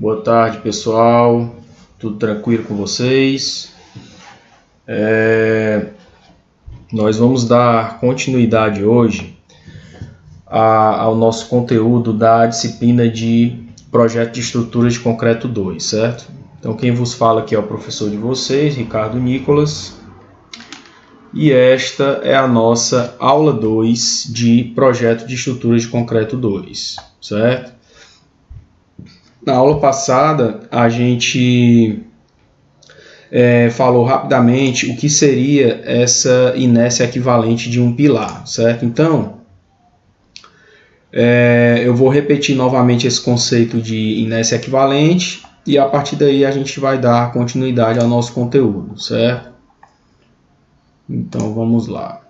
Boa tarde, pessoal. Tudo tranquilo com vocês? Nós vamos dar continuidade hoje ao nosso conteúdo da disciplina de Projeto de Estruturas de Concreto 2, certo? Então, quem vos fala aqui é o professor de vocês, Ricardo Nicolas. E esta é a nossa aula 2 de Projeto de Estruturas de Concreto 2, certo? Na aula passada, a gente falou rapidamente o que seria essa inércia equivalente de um pilar, certo? Então, eu vou repetir novamente esse conceito de inércia equivalente e a partir daí a gente vai dar continuidade ao nosso conteúdo, certo? Então, vamos lá.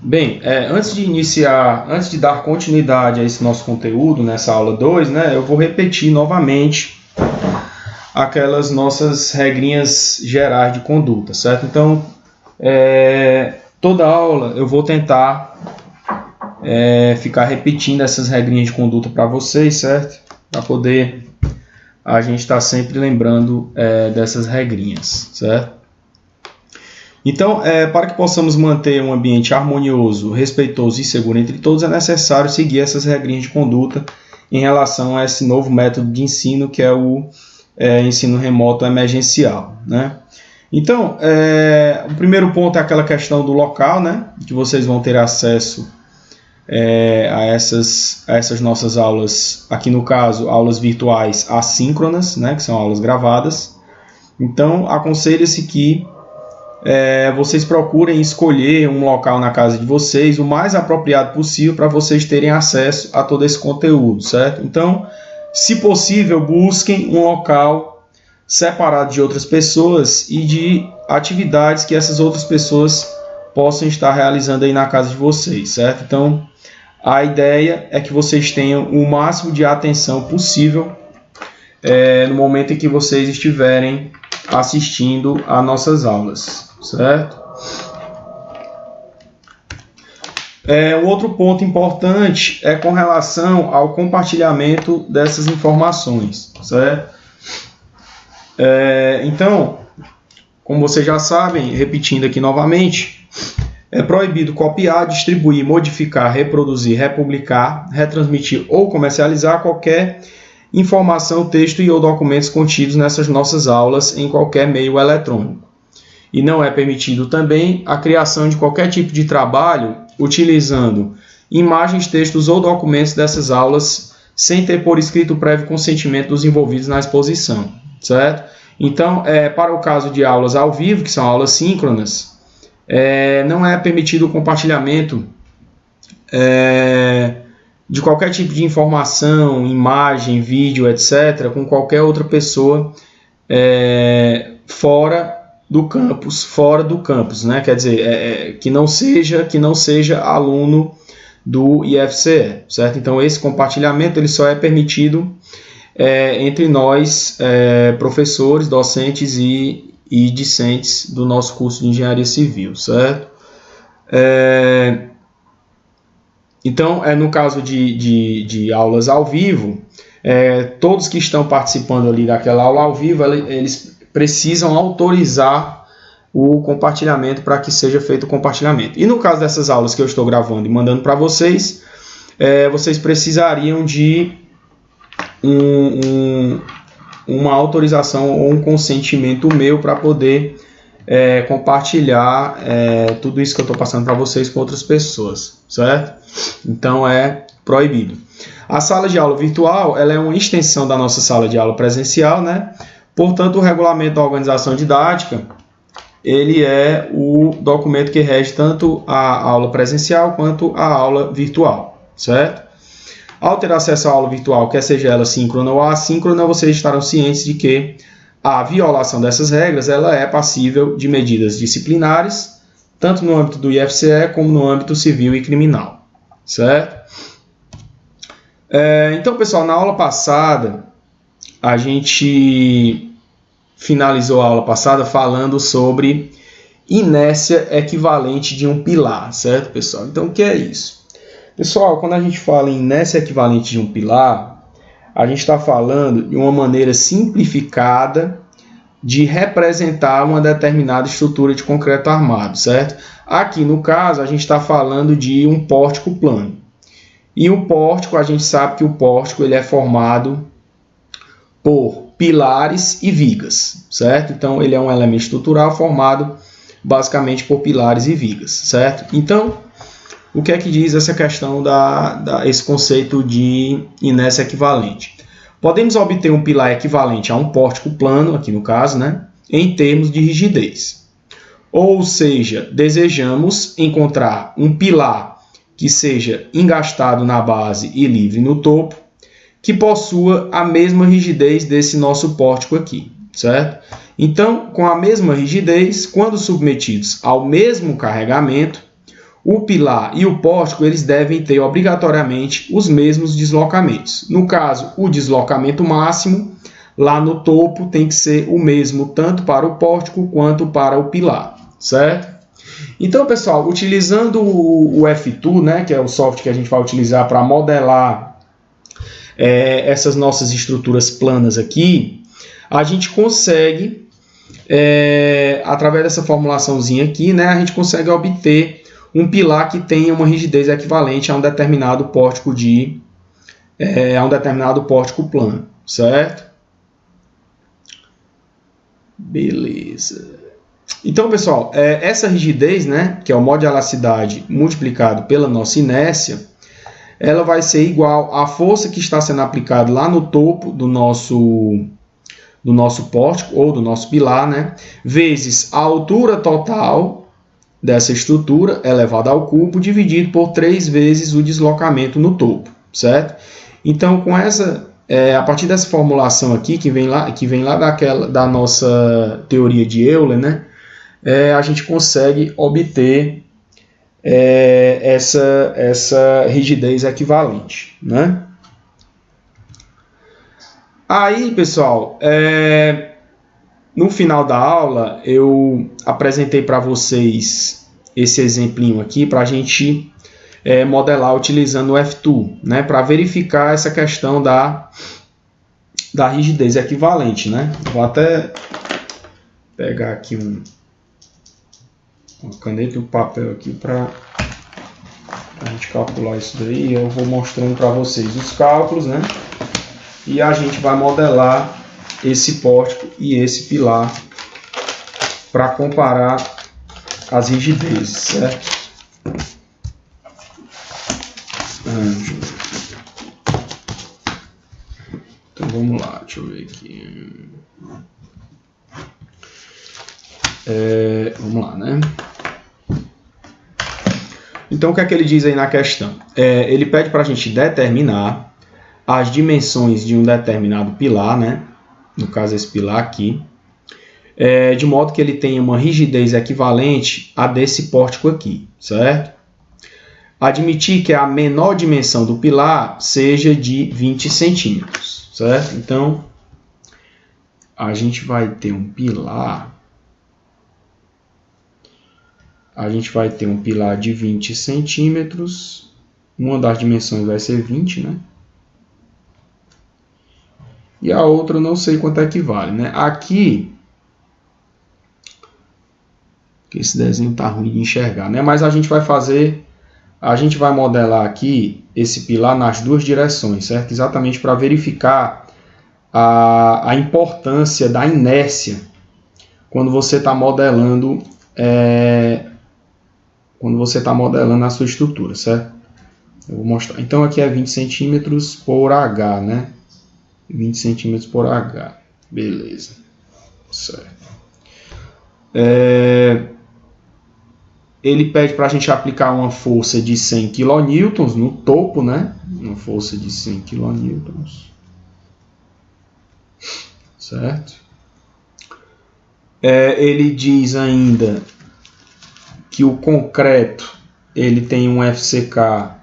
Bem, antes de dar continuidade a esse nosso conteúdo, nessa aula 2, né, eu vou repetir novamente aquelas nossas regrinhas gerais de conduta, certo? Então, toda aula eu vou tentar ficar repetindo essas regrinhas de conduta para vocês, certo? Para poder a gente estar sempre lembrando dessas regrinhas, certo? Então, para que possamos manter um ambiente harmonioso, respeitoso e seguro entre todos, é necessário seguir essas regrinhas de conduta em relação a esse novo método de ensino, que é o ensino remoto emergencial, né? Então, o primeiro ponto é aquela questão do local, né? Que vocês vão ter acesso a essas nossas aulas, aqui no caso, aulas virtuais assíncronas, né? Que são aulas gravadas. Então, aconselha-se que vocês procurem escolher um local na casa de vocês o mais apropriado possível para vocês terem acesso a todo esse conteúdo, certo? Então, se possível, busquem um local separado de outras pessoas e de atividades que essas outras pessoas possam estar realizando aí na casa de vocês, certo? Então, a ideia é que vocês tenham o máximo de atenção possível no momento em que vocês estiverem assistindo a nossas aulas, certo? Um outro ponto importante é com relação ao compartilhamento dessas informações, certo? Então, como vocês já sabem, repetindo aqui novamente, é proibido copiar, distribuir, modificar, reproduzir, republicar, retransmitir ou comercializar qualquer informação, texto e ou documentos contidos nessas nossas aulas em qualquer meio eletrônico. E não é permitido também a criação de qualquer tipo de trabalho utilizando imagens, textos ou documentos dessas aulas sem ter por escrito o prévio consentimento dos envolvidos na exposição, certo? Então, para o caso de aulas ao vivo, que são aulas síncronas, não é permitido o compartilhamento de qualquer tipo de informação, imagem, vídeo, etc., com qualquer outra pessoa fora do campus, né? Quer dizer, que não seja aluno do IFCE, certo? Então, esse compartilhamento ele só é permitido entre nós, professores, docentes e discentes do nosso curso de Engenharia Civil, certo? Então, no caso de aulas ao vivo, todos que estão participando ali daquela aula ao vivo, eles precisam autorizar o compartilhamento para que seja feito o compartilhamento. E no caso dessas aulas que eu estou gravando e mandando para vocês, vocês precisariam de uma autorização ou um consentimento meu para poder compartilhar tudo isso que eu estou passando para vocês com outras pessoas, certo? Então é proibido. A sala de aula virtual ela é uma extensão da nossa sala de aula presencial, né? Portanto, o regulamento da organização didática ele é o documento que rege tanto a aula presencial quanto a aula virtual, certo? Ao ter acesso à aula virtual, quer seja ela síncrona ou assíncrona, vocês estarão cientes de que a violação dessas regras ela é passível de medidas disciplinares, tanto no âmbito do IFCE como no âmbito civil e criminal, certo? Então, pessoal, na aula passada, a gente finalizou a aula passada falando sobre inércia equivalente de um pilar, certo, pessoal? Então, o que é isso? Pessoal, quando a gente fala em inércia equivalente de um pilar, a gente está falando de uma maneira simplificada de representar uma determinada estrutura de concreto armado, certo? Aqui, no caso, a gente está falando de um pórtico plano. E o pórtico, a gente sabe que o pórtico ele é formado por pilares e vigas, certo? Então, ele é um elemento estrutural formado basicamente por pilares e vigas, certo? Então, o que é que diz essa questão esse conceito de inércia equivalente? Podemos obter um pilar equivalente a um pórtico plano, aqui no caso, né, em termos de rigidez. Ou seja, desejamos encontrar um pilar que seja engastado na base e livre no topo, que possua a mesma rigidez desse nosso pórtico aqui, certo? Então, com a mesma rigidez, quando submetidos ao mesmo carregamento, o pilar e o pórtico eles devem ter obrigatoriamente os mesmos deslocamentos. No caso, o deslocamento máximo lá no topo tem que ser o mesmo tanto para o pórtico quanto para o pilar, certo? Então, pessoal, utilizando o F2, né, que é o software que a gente vai utilizar para modelar essas nossas estruturas planas aqui, a gente consegue, através dessa formulaçãozinha aqui, né, a gente consegue obter um pilar que tenha uma rigidez equivalente a um determinado pórtico plano, certo? Beleza. Então, pessoal, essa rigidez, né, que é o modo de elasticidade multiplicado pela nossa inércia, ela vai ser igual à força que está sendo aplicada lá no topo do nosso pórtico ou do nosso pilar, né, vezes a altura total dessa estrutura elevado ao cubo, dividido por 3 vezes o deslocamento no topo, certo? Então, com essa, a partir dessa formulação aqui, que vem lá da nossa teoria de Euler, né, a gente consegue obter essa rigidez equivalente, né? Aí, pessoal, no final da aula, eu apresentei para vocês esse exemplinho aqui para a gente modelar utilizando o F2, né, para verificar essa questão da rigidez equivalente, né? Vou até pegar aqui uma caneta e um papel aqui para a gente calcular isso daí. Eu vou mostrando para vocês os cálculos, né? E a gente vai modelar esse pórtico e esse pilar para comparar as rigidezes, certo? Então vamos lá, deixa eu ver aqui. Vamos lá, né? Então o que é que ele diz aí na questão? Ele pede para a gente determinar as dimensões de um determinado pilar, né? No caso esse pilar aqui, de modo que ele tenha uma rigidez equivalente a desse pórtico aqui, certo? Admitir que a menor dimensão do pilar seja de 20 centímetros, certo? Então, a gente vai ter um pilar de 20 centímetros, uma das dimensões vai ser 20, né? E a outra eu não sei quanto é que vale, né? Aqui, que esse desenho tá ruim de enxergar, né? Mas a gente vai modelar aqui esse pilar nas duas direções, certo? Exatamente para verificar a importância da inércia quando você está modelando a sua estrutura, certo? Eu vou mostrar. Então aqui é 20 centímetros por H, né? 20 centímetros por H. Beleza. Certo. Ele pede para a gente aplicar uma força de 100 kN no topo, né? Uma força de 100 kN. Certo? Ele diz ainda que o concreto ele tem um FCK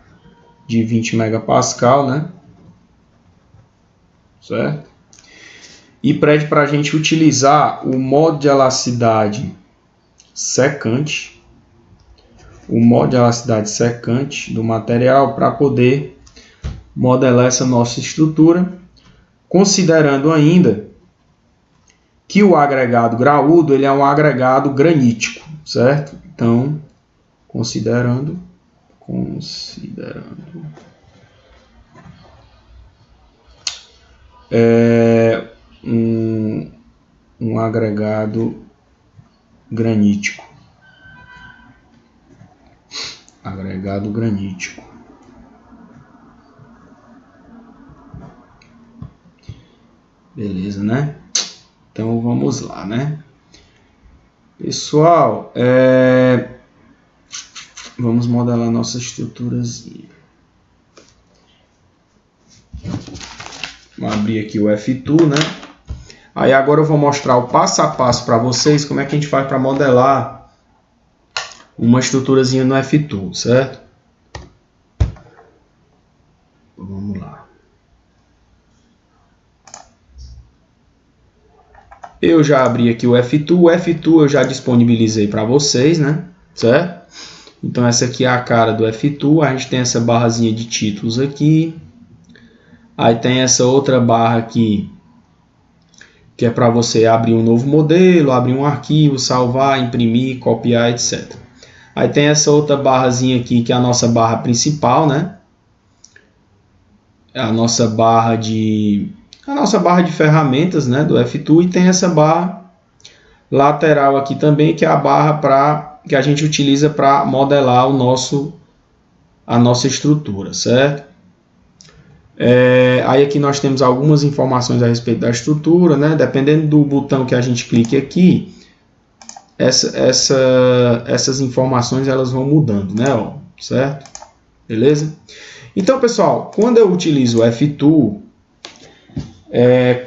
de 20 megapascal, né? Certo? e pede para a gente utilizar o modo de elasticidade secante, do material para poder modelar essa nossa estrutura, considerando ainda que o agregado graúdo ele é um agregado granítico, certo? Então, considerando um agregado granítico. Beleza, né? Então vamos lá, né? Pessoal, vamos modelar nossa estruturazinha. Vou abrir aqui o F2, né? Aí agora eu vou mostrar o passo a passo para vocês como é que a gente faz para modelar uma estruturazinha no F2, certo? Vamos lá. Eu já abri aqui o F2. O F2 eu já disponibilizei para vocês, né? Certo? Então essa aqui é a cara do F2. A gente tem essa barrazinha de títulos aqui. Aí tem essa outra barra aqui, que é para você abrir um novo modelo, abrir um arquivo, salvar, imprimir, copiar, etc. Aí tem essa outra barrazinha aqui, que é a nossa barra principal, né? É a nossa barra de ferramentas, né, do F2, e tem essa barra lateral aqui também, que é a barra que a gente utiliza para modelar a nossa estrutura, certo? Aí aqui nós temos algumas informações a respeito da estrutura, né? Dependendo do botão que a gente clique aqui, essas informações elas vão mudando, né? Ó, certo? Beleza? Então, pessoal, quando eu utilizo o F2,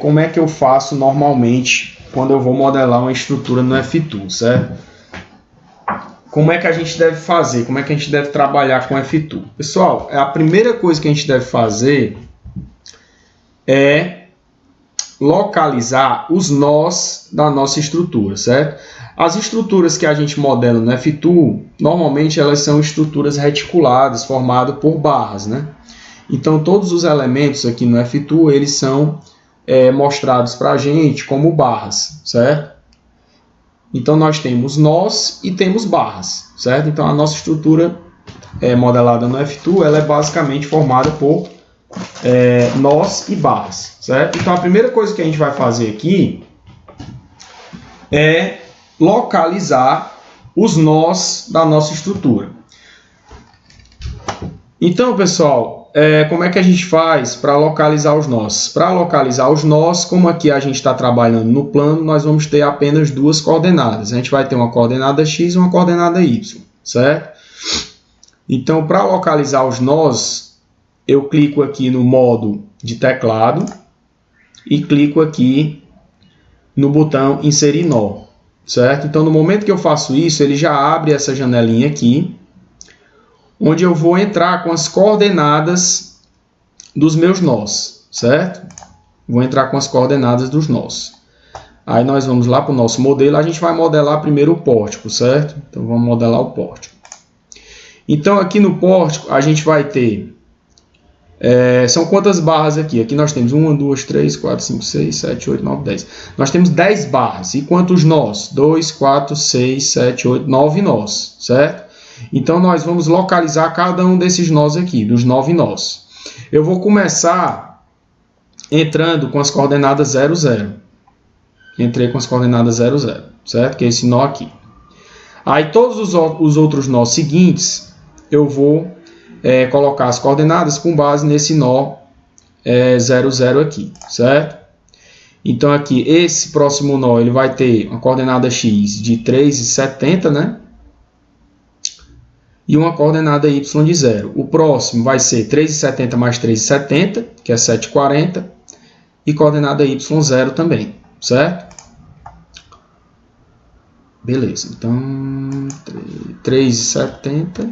como é que eu faço normalmente quando eu vou modelar uma estrutura no F2, certo? Como é que a gente deve fazer? Como é que a gente deve trabalhar com F2? Pessoal, a primeira coisa que a gente deve fazer é localizar os nós da nossa estrutura, certo? As estruturas que a gente modela no F2, normalmente elas são estruturas reticuladas, formadas por barras, né? Então, todos os elementos aqui no F2, eles são mostrados para a gente como barras, certo? Então, nós temos nós e temos barras, certo? Então, a nossa estrutura modelada no F2, ela é basicamente formada por nós e barras, certo? Então, a primeira coisa que a gente vai fazer aqui é localizar os nós da nossa estrutura. Então, pessoal, como é que a gente faz para localizar os nós? Para localizar os nós, como aqui a gente está trabalhando no plano, nós vamos ter apenas duas coordenadas. A gente vai ter uma coordenada x e uma coordenada y, certo? Então, para localizar os nós, eu clico aqui no modo de teclado e clico aqui no botão inserir nó, certo? Então, no momento que eu faço isso, ele já abre essa janelinha aqui, onde eu vou entrar com as coordenadas dos meus nós, certo? Vou entrar com as coordenadas dos nós. Aí nós vamos lá para o nosso modelo, a gente vai modelar primeiro o pórtico, certo? Então vamos modelar o pórtico. Então aqui no pórtico a gente vai ter, são quantas barras aqui? Aqui nós temos 1, 2, 3, 4, 5, 6, 7, 8, 9, 10. Nós temos 10 barras. E quantos nós? 2, 4, 6, 7, 8, 9 nós, certo? Então, nós vamos localizar cada um desses nós aqui, dos 9 nós. Eu vou começar entrando com as coordenadas 0, 0. Entrei com as coordenadas 0, 0, certo? Que é esse nó aqui. Aí, todos os outros nós seguintes, eu vou colocar as coordenadas com base nesse nó 0, 0 aqui, certo? Então, aqui, esse próximo nó, ele vai ter uma coordenada x de 3,70, né? E uma coordenada y de 0. O próximo vai ser 3,70 mais 3,70, que é 7,40. E coordenada y 0 também, certo? Beleza, então 3,70,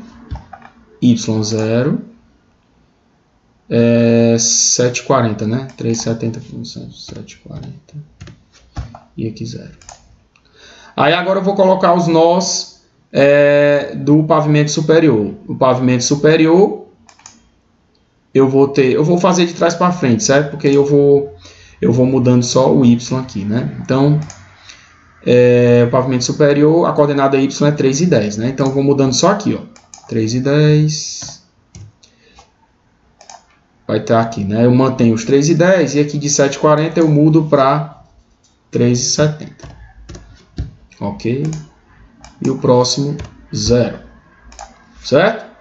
y 0, 740, né? 370 por 740 e aqui 0. Aí agora eu vou colocar os nós do pavimento superior. O pavimento superior eu vou fazer de trás para frente, certo? Porque eu vou mudando só o y aqui, né? Então o pavimento superior, a coordenada y é 3 e 10, né? Então eu vou mudando só aqui, ó. 3 e 10 vai estar aqui, né? Eu mantenho os 3 e 10 e aqui de 7,40 eu mudo para 3,70. Ok? E o próximo 0. Certo?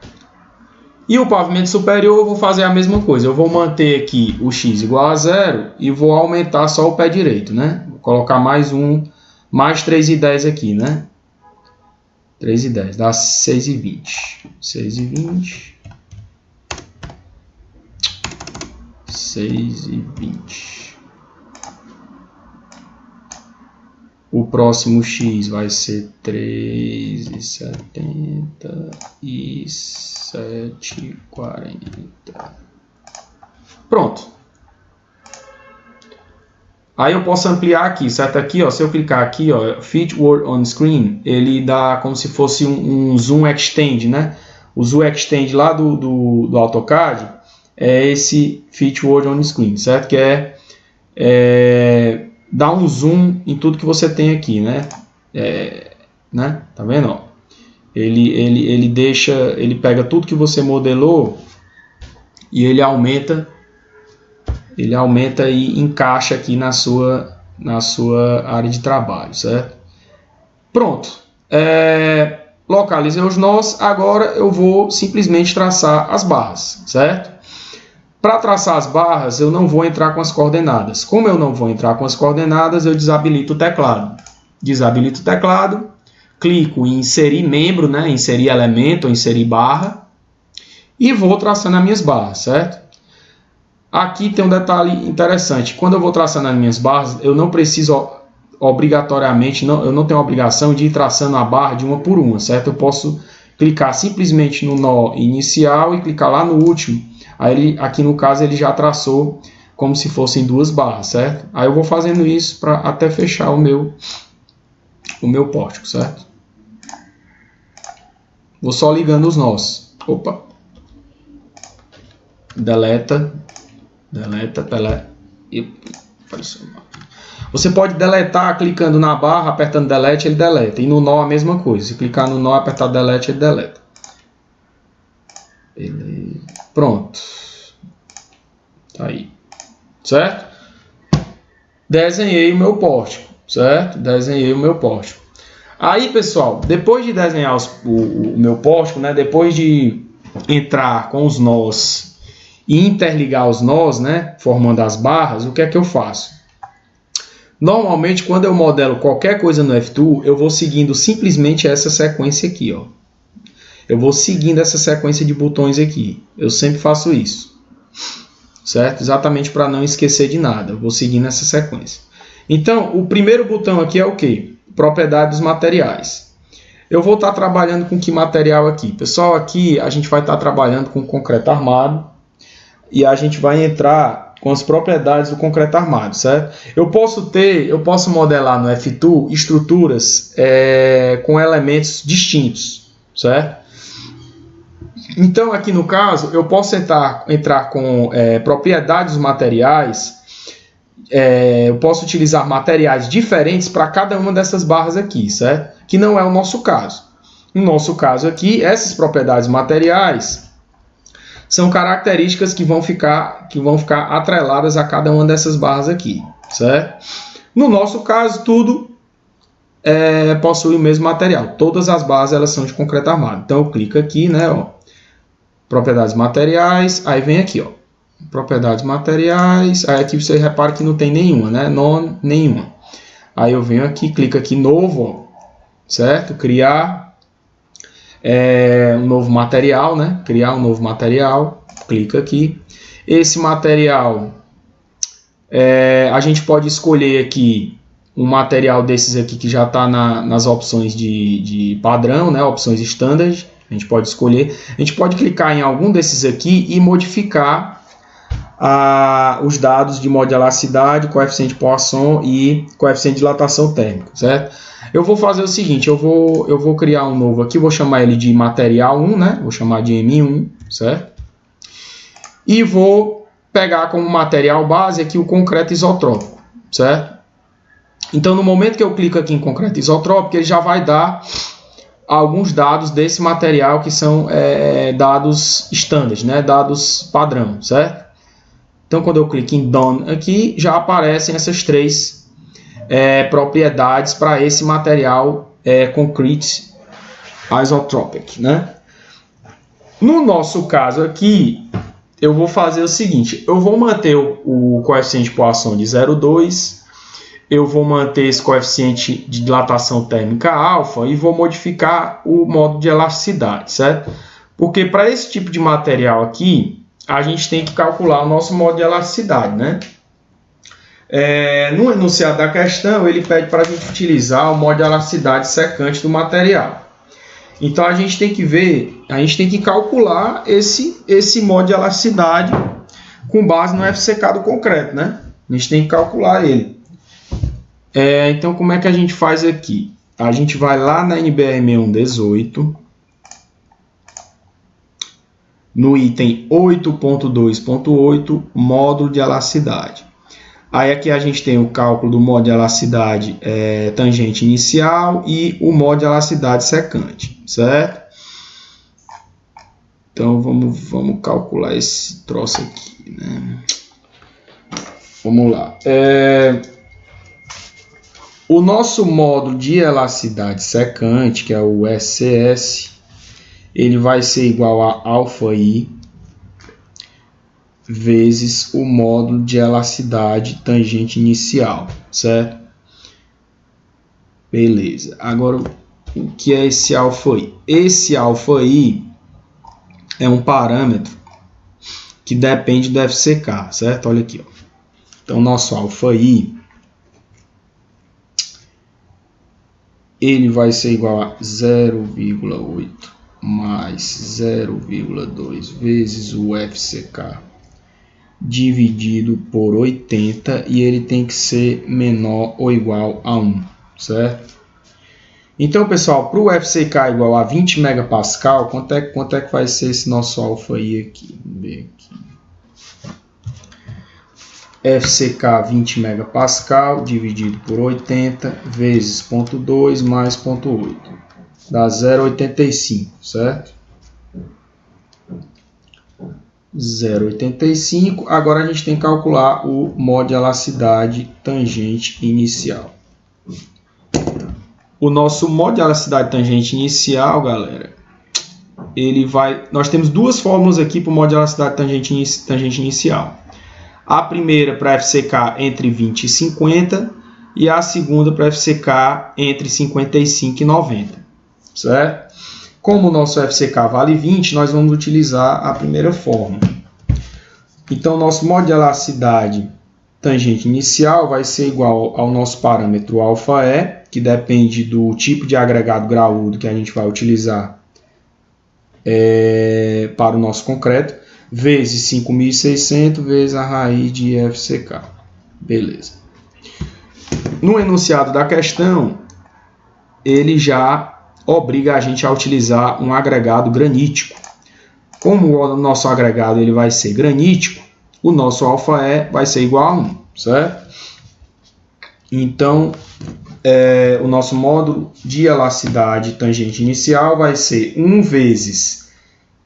E o pavimento superior eu vou fazer a mesma coisa. Eu vou manter aqui o x igual a 0 e vou aumentar só o pé direito, né? Vou colocar mais 3,10 aqui, né? 3,10 dá 6,20. 6,20. 6,20. O próximo x vai ser 3,70 e 7,40. Pronto. Aí eu posso ampliar aqui, certo? Aqui, ó, se eu clicar aqui, ó, Fit Word on Screen, ele dá como se fosse um Zoom Extend, né? O Zoom Extend lá do AutoCAD é esse Fit Word on Screen, certo? Que dá um zoom em tudo que você tem aqui, né? Tá vendo? Ó? Ele pega tudo que você modelou e ele aumenta e encaixa aqui na sua área de trabalho, certo? Pronto. Localizei os nós, agora eu vou simplesmente traçar as barras, certo? Para traçar as barras, eu não vou entrar com as coordenadas. Como eu não vou entrar com as coordenadas, eu desabilito o teclado. Desabilito o teclado, clico em inserir membro, né? Inserir elemento, ou inserir barra, e vou traçando as minhas barras, certo? Aqui tem um detalhe interessante. Quando eu vou traçando as minhas barras, eu não preciso obrigatoriamente, eu não tenho a obrigação de ir traçando a barra de uma por uma, certo? Eu posso clicar simplesmente no nó inicial e clicar lá no último. Aí aqui no caso ele já traçou como se fossem duas barras, certo? Aí eu vou fazendo isso até fechar o meu pórtico, certo? Vou só ligando os nós. Opa! Deleta. Você pode deletar clicando na barra, apertando delete, ele deleta. E no nó a mesma coisa. Se clicar no nó, apertar delete, ele deleta. Pronto. Tá aí. Certo? Desenhei o meu pórtico. Certo? Desenhei o meu pórtico. Aí, pessoal, depois de desenhar o meu pórtico, né? Depois de entrar com os nós e interligar os nós, né? Formando as barras, o que é que eu faço? Normalmente, quando eu modelo qualquer coisa no F-Tool, eu vou seguindo simplesmente essa sequência aqui, ó. Eu vou seguindo essa sequência de botões aqui. Eu sempre faço isso. Certo? Exatamente para não esquecer de nada. Eu vou seguindo essa sequência. Então, o primeiro botão aqui é o quê? Propriedade dos materiais. Eu vou estar trabalhando com que material aqui? Pessoal, aqui a gente vai estar trabalhando com concreto armado. E a gente vai entrar com as propriedades do concreto armado, certo? Eu posso modelar no F-Tool estruturas com elementos distintos, certo? Então, aqui no caso, eu posso entrar com propriedades dos materiais, eu posso utilizar materiais diferentes para cada uma dessas barras aqui, certo? Que não é o nosso caso. No nosso caso aqui, essas propriedades materiais são características que vão ficar atreladas a cada uma dessas barras aqui, certo? No nosso caso, tudo possui o mesmo material. Todas as barras elas são de concreto armado. Então, eu clico aqui, né, ó, propriedades materiais, aí vem aqui, ó, propriedades materiais, aí aqui você repara que não tem nenhuma, né, nenhuma. Aí eu venho aqui, clico aqui, novo, ó, certo? Criar um novo material, né? Criar um novo material, clica aqui. Esse material, a gente pode escolher aqui um material desses aqui que já está nas opções de padrão, né? Opções standard, a gente pode escolher. A gente pode clicar em algum desses aqui e modificar os dados de modo de elasticidade, coeficiente de Poisson e coeficiente de dilatação térmica, certo? Eu vou fazer o seguinte, eu vou criar um novo aqui, vou chamar ele de material 1, né? Vou chamar de M1, certo? E vou pegar como material base aqui o concreto isotrópico, certo? Então, no momento que eu clico aqui em concreto isotrópico, ele já vai dar alguns dados desse material que são dados standard, né? Dados padrão, certo? Então, quando eu clico em Done aqui, já aparecem essas três propriedades para esse material concrete isotropic, né? No nosso caso aqui, eu vou fazer o seguinte, eu vou manter o coeficiente de Poisson de 0,2, eu vou manter esse coeficiente de dilatação térmica alfa e vou modificar o modo de elasticidade, certo? Porque para esse tipo de material aqui, a gente tem que calcular o nosso modo de elasticidade, né? No enunciado da questão, ele pede para a gente utilizar o modo de elasticidade secante do material. Então, a gente tem que ver, a gente tem que calcular esse modo de elasticidade com base no FCK do concreto, né? A gente tem que calcular ele. Então, como é que a gente faz aqui? A gente vai lá na NBR 6118, no item 8.2.8, módulo de elasticidade. Aí aqui a gente tem o cálculo do modo de elasticidade tangente inicial e o modo de elasticidade secante, certo? Então vamos calcular esse troço aqui, né? Vamos lá. O nosso módulo de elasticidade secante, que é o SCS, ele vai ser igual a αi vezes o módulo de elasticidade tangente inicial, certo? Beleza. Agora, o que é esse αi? Esse αi é um parâmetro que depende do FCK, certo? Olha aqui, ó. Então, nosso αi ele vai ser igual a 0,8 mais 0,2 vezes o FCK dividido por 80 e ele tem que ser menor ou igual a 1, certo? Então, pessoal, para o FCK igual a 20 megapascal, quanto é que vai ser esse nosso αi aqui? Vamos ver aqui. FCK 20 megapascal dividido por 80 vezes 0,2 mais 0,8 dá 0,85, certo? 0,85. Agora a gente tem que calcular o modo de elasticidade tangente inicial. O nosso modo de elasticidade tangente inicial, galera, nós temos duas fórmulas aqui para o modo de elasticidade tangente inicial. A primeira para FCK entre 20 e 50 e a segunda para FCK entre 55 e 90, certo? Como o nosso FCK vale 20, nós vamos utilizar a primeira fórmula. Então, nosso modo de elasticidade tangente inicial vai ser igual ao nosso parâmetro αe, que depende do tipo de agregado graúdo que a gente vai utilizar para o nosso concreto, vezes 5.600 vezes a raiz de FCK. Beleza. No enunciado da questão, ele já obriga a gente a utilizar um agregado granítico. Como o nosso agregado ele vai ser granítico, o nosso αe vai ser igual a 1, certo? Então, o nosso módulo de elasticidade tangente inicial vai ser 1 vezes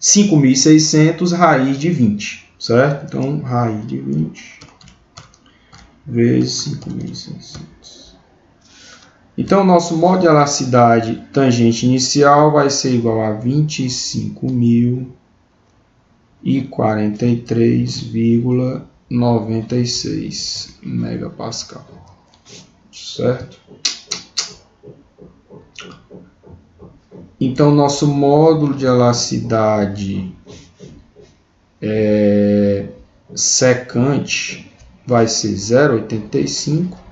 5.600 raiz de 20, certo? Então, raiz de 20 vezes 5.600. Então, o nosso modo de elasticidade tangente inicial vai ser igual a 25.043,96 megapascal, certo? Então, nosso módulo de elasticidade secante vai ser 0,85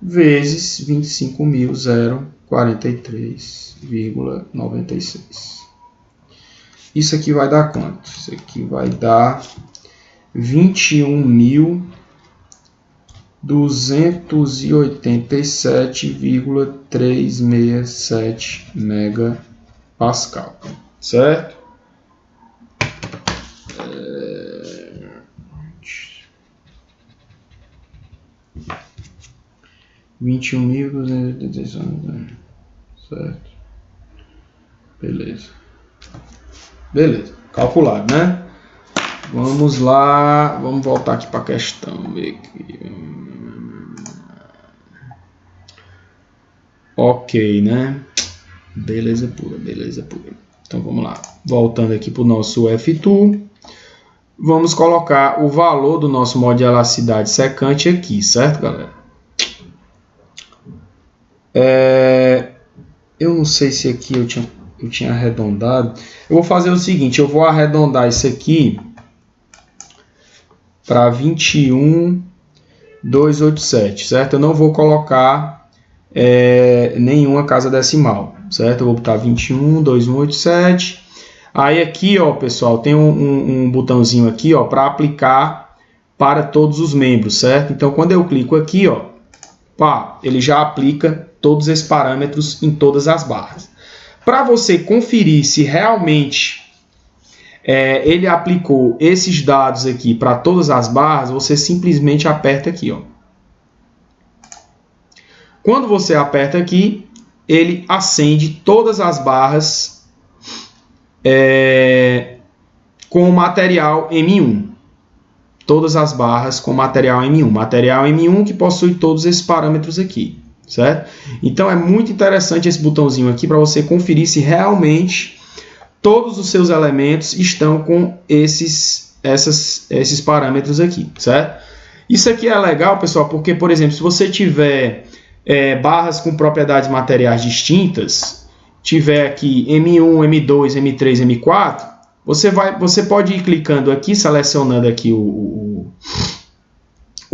vezes 25.043,96. Isso aqui vai dar quanto? Isso aqui vai dar 21.287,367 megapascal, certo? 21.287, certo? Beleza. Beleza, calculado, né? Vamos lá, vamos voltar aqui para a questão. Ver aqui. Ok, né? Beleza pura, beleza pura. Então vamos lá. Voltando aqui para o nosso F2. Vamos colocar o valor do nosso modo de elasticidade secante aqui, certo, galera? Eu não sei se aqui eu tinha arredondado. Eu vou fazer o seguinte, eu vou arredondar isso aqui para 21.287, certo? Eu não vou colocar nenhuma casa decimal, certo? Eu vou botar 21.2187. Aí aqui, ó, pessoal, tem um botãozinho aqui, ó, para aplicar para todos os membros, certo? Então, quando eu clico aqui, ó, pá, ele já aplica todos esses parâmetros em todas as barras. Para você conferir se realmente ele aplicou esses dados aqui para todas as barras, você simplesmente aperta aqui, ó. Quando você aperta aqui, ele acende todas as barras com o material M1. Todas as barras com material M1. Material M1 que possui todos esses parâmetros aqui, certo? Então é muito interessante esse botãozinho aqui para você conferir se realmente todos os seus elementos estão com esses parâmetros aqui, certo? Isso aqui é legal, pessoal, porque, por exemplo, se você tiver barras com propriedades materiais distintas, tiver aqui M1, M2, M3, M4, você pode ir clicando aqui, selecionando aqui o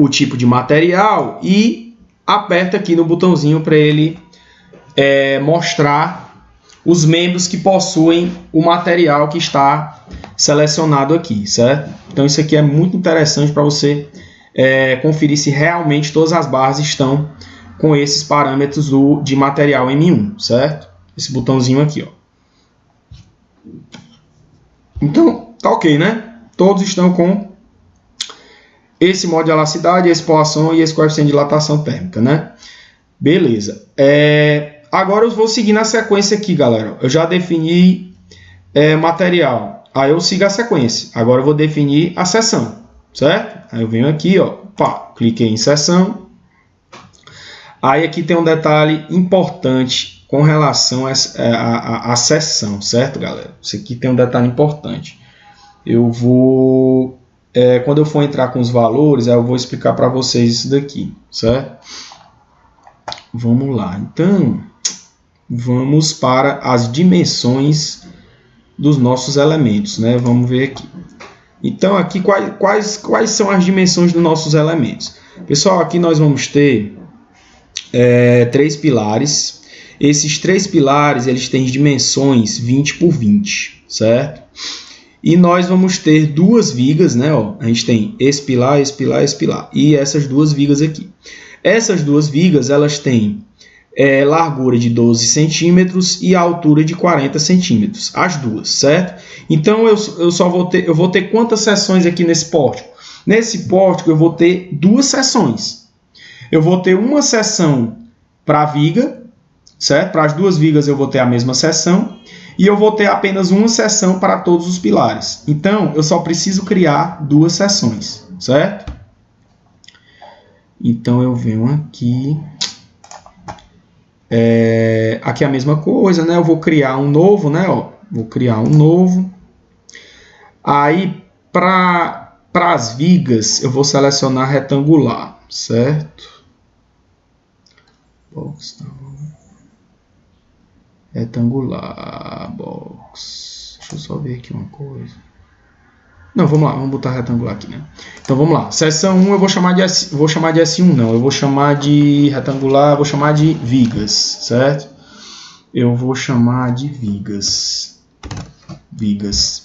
tipo de material e aperta aqui no botãozinho para ele mostrar os membros que possuem o material que está selecionado aqui, certo? Então isso aqui é muito interessante para você conferir se realmente todas as barras estão com esses parâmetros de material M1, certo? Esse botãozinho aqui, ó. Então, tá ok, né? Todos estão com esse modo de elasticidade, esse Poisson e esse coeficiente de dilatação térmica, né? Beleza. Agora eu vou seguir na sequência aqui, galera. Eu já defini material. Aí eu sigo a sequência. Agora eu vou definir a seção, certo? Aí eu venho aqui, ó, pá, cliquei em seção. Aí aqui tem um detalhe importante com relação à seção, certo, galera? Isso aqui tem um detalhe importante. Eu vou, quando eu for entrar com os valores, eu vou explicar para vocês isso daqui, certo? Vamos lá. Então, vamos para as dimensões dos nossos elementos, né? Vamos ver aqui. Então, aqui quais são as dimensões dos nossos elementos? Pessoal, aqui nós vamos ter 3 pilares. Esses 3 pilares, eles têm dimensões 20 por 20, certo? E nós vamos ter 2 vigas, né? Ó, a gente tem esse pilar, esse pilar, esse pilar. E essas 2 vigas aqui. Essas 2 vigas, elas têm largura de 12 centímetros e altura de 40 centímetros. As duas, certo? Então, eu vou ter quantas seções aqui nesse pórtico? Nesse pórtico, eu vou ter 2 seções. Eu vou ter uma seção para a viga, certo? Para as 2 vigas eu vou ter a mesma seção. E eu vou ter apenas uma seção para todos os pilares. Então, eu só preciso criar 2 seções, certo? Então, eu venho aqui. Aqui é a mesma coisa, né? Eu vou criar um novo, né? Ó, vou criar um novo. Aí, para as vigas, eu vou selecionar retangular, certo? Box, retangular, box. Deixa eu só ver aqui uma coisa. Não, vamos lá, vamos botar retangular aqui, né? Então vamos lá. Seção 1 eu vou chamar de S1, não. Eu vou chamar de retangular, vou chamar de vigas, certo? Eu vou chamar de vigas. Vigas.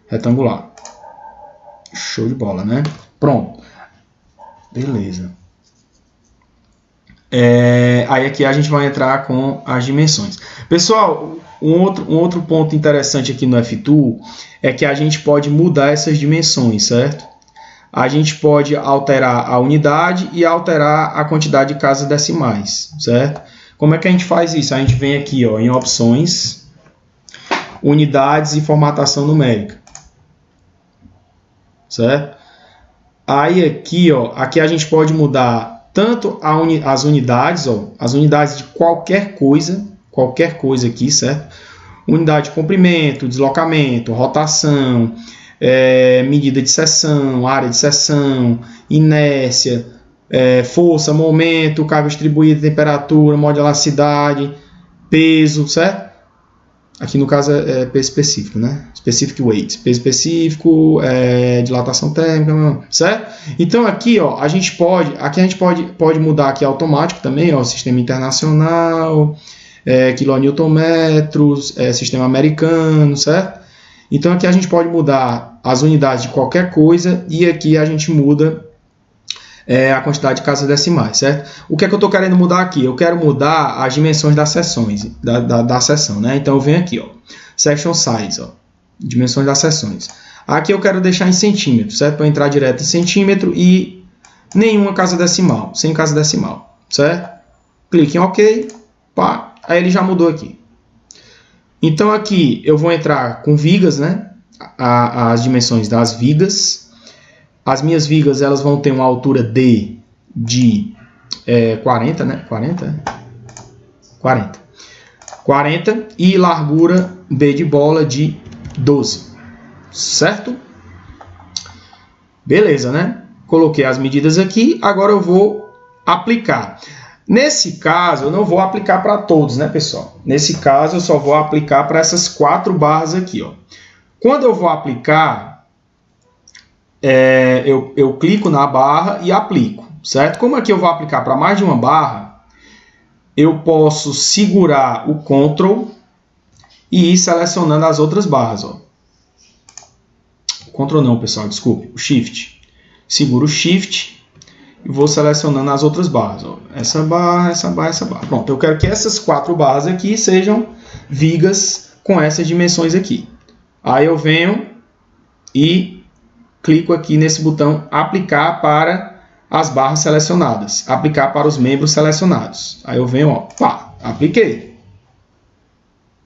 Retangular. Show de bola, né? Pronto. Beleza. Aí aqui a gente vai entrar com as dimensões. Pessoal, um outro ponto interessante aqui no F-Tool é que a gente pode mudar essas dimensões, certo? A gente pode alterar a unidade e alterar a quantidade de casas decimais, certo? Como é que a gente faz isso? A gente vem aqui, ó, em opções, unidades e formatação numérica, certo? Aí aqui, ó, aqui a gente pode mudar tanto as unidades, ó, as unidades de qualquer coisa aqui, certo? Unidade de comprimento, deslocamento, rotação, medida de seção, área de seção, inércia, força, momento, carga distribuída, temperatura, modularidade, peso, certo? Aqui no caso é peso específico, né? Specific weight, peso específico, dilatação térmica, certo? Então aqui, ó, a gente pode mudar aqui automático também, ó, sistema internacional, quilonewtonmetros, sistema americano, certo? Então aqui a gente pode mudar as unidades de qualquer coisa e aqui a gente muda a quantidade de casas decimais, certo? O que é que eu estou querendo mudar aqui? Eu quero mudar as dimensões das seções, da seção, né? Então eu venho aqui, ó, section size, ó, dimensões das seções. Aqui eu quero deixar em centímetro, certo? Para entrar direto em centímetro e nenhuma casa decimal, sem casa decimal, certo? Clique em OK, pá, aí ele já mudou aqui. Então aqui eu vou entrar com vigas, né? As dimensões das vigas. As minhas vigas elas vão ter uma altura D de 40, né? 40 e largura B de bola de 12, certo? Beleza, né? Coloquei as medidas aqui, agora eu vou aplicar. Nesse caso, eu não vou aplicar para todos, né, pessoal? Nesse caso, eu só vou aplicar para essas 4 barras aqui, ó. Quando eu vou aplicar, eu clico na barra e aplico, certo? Como aqui eu vou aplicar para mais de uma barra, eu posso segurar o Ctrl e ir selecionando as outras barras, ó. Ctrl não, pessoal, desculpe, o Shift. Seguro o Shift e vou selecionando as outras barras, ó. Essa barra, essa barra, essa barra. Pronto, eu quero que essas 4 barras aqui sejam vigas com essas dimensões aqui. Aí eu venho e clico aqui nesse botão aplicar para as barras selecionadas, aplicar para os membros selecionados. Aí eu venho, ó, pá, apliquei.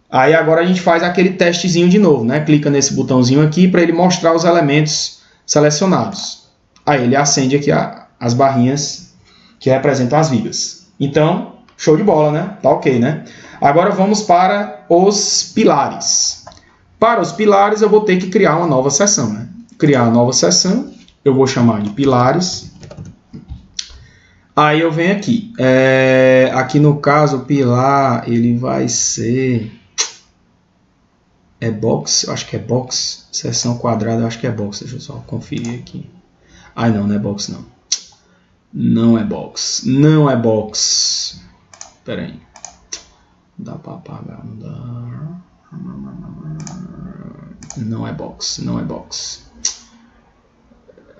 Aí agora a gente faz aquele testezinho de novo, né? Clica nesse botãozinho aqui para ele mostrar os elementos selecionados. Aí ele acende aqui as barrinhas que representam as vigas. Então, show de bola, né? Tá ok, né? Agora vamos para os pilares. Para os pilares eu vou ter que criar uma nova seção, né? Criar uma nova seção, eu vou chamar de pilares. Aí eu venho aqui. Aqui no caso, o pilar, ele vai ser... box? Eu acho que é box. Seção quadrada, eu acho que é box. Deixa eu só conferir aqui. Ai, não, não é box, não. Não é box. Não é box. Espera aí. Dá para apagar, não dá. Não é box, não é box.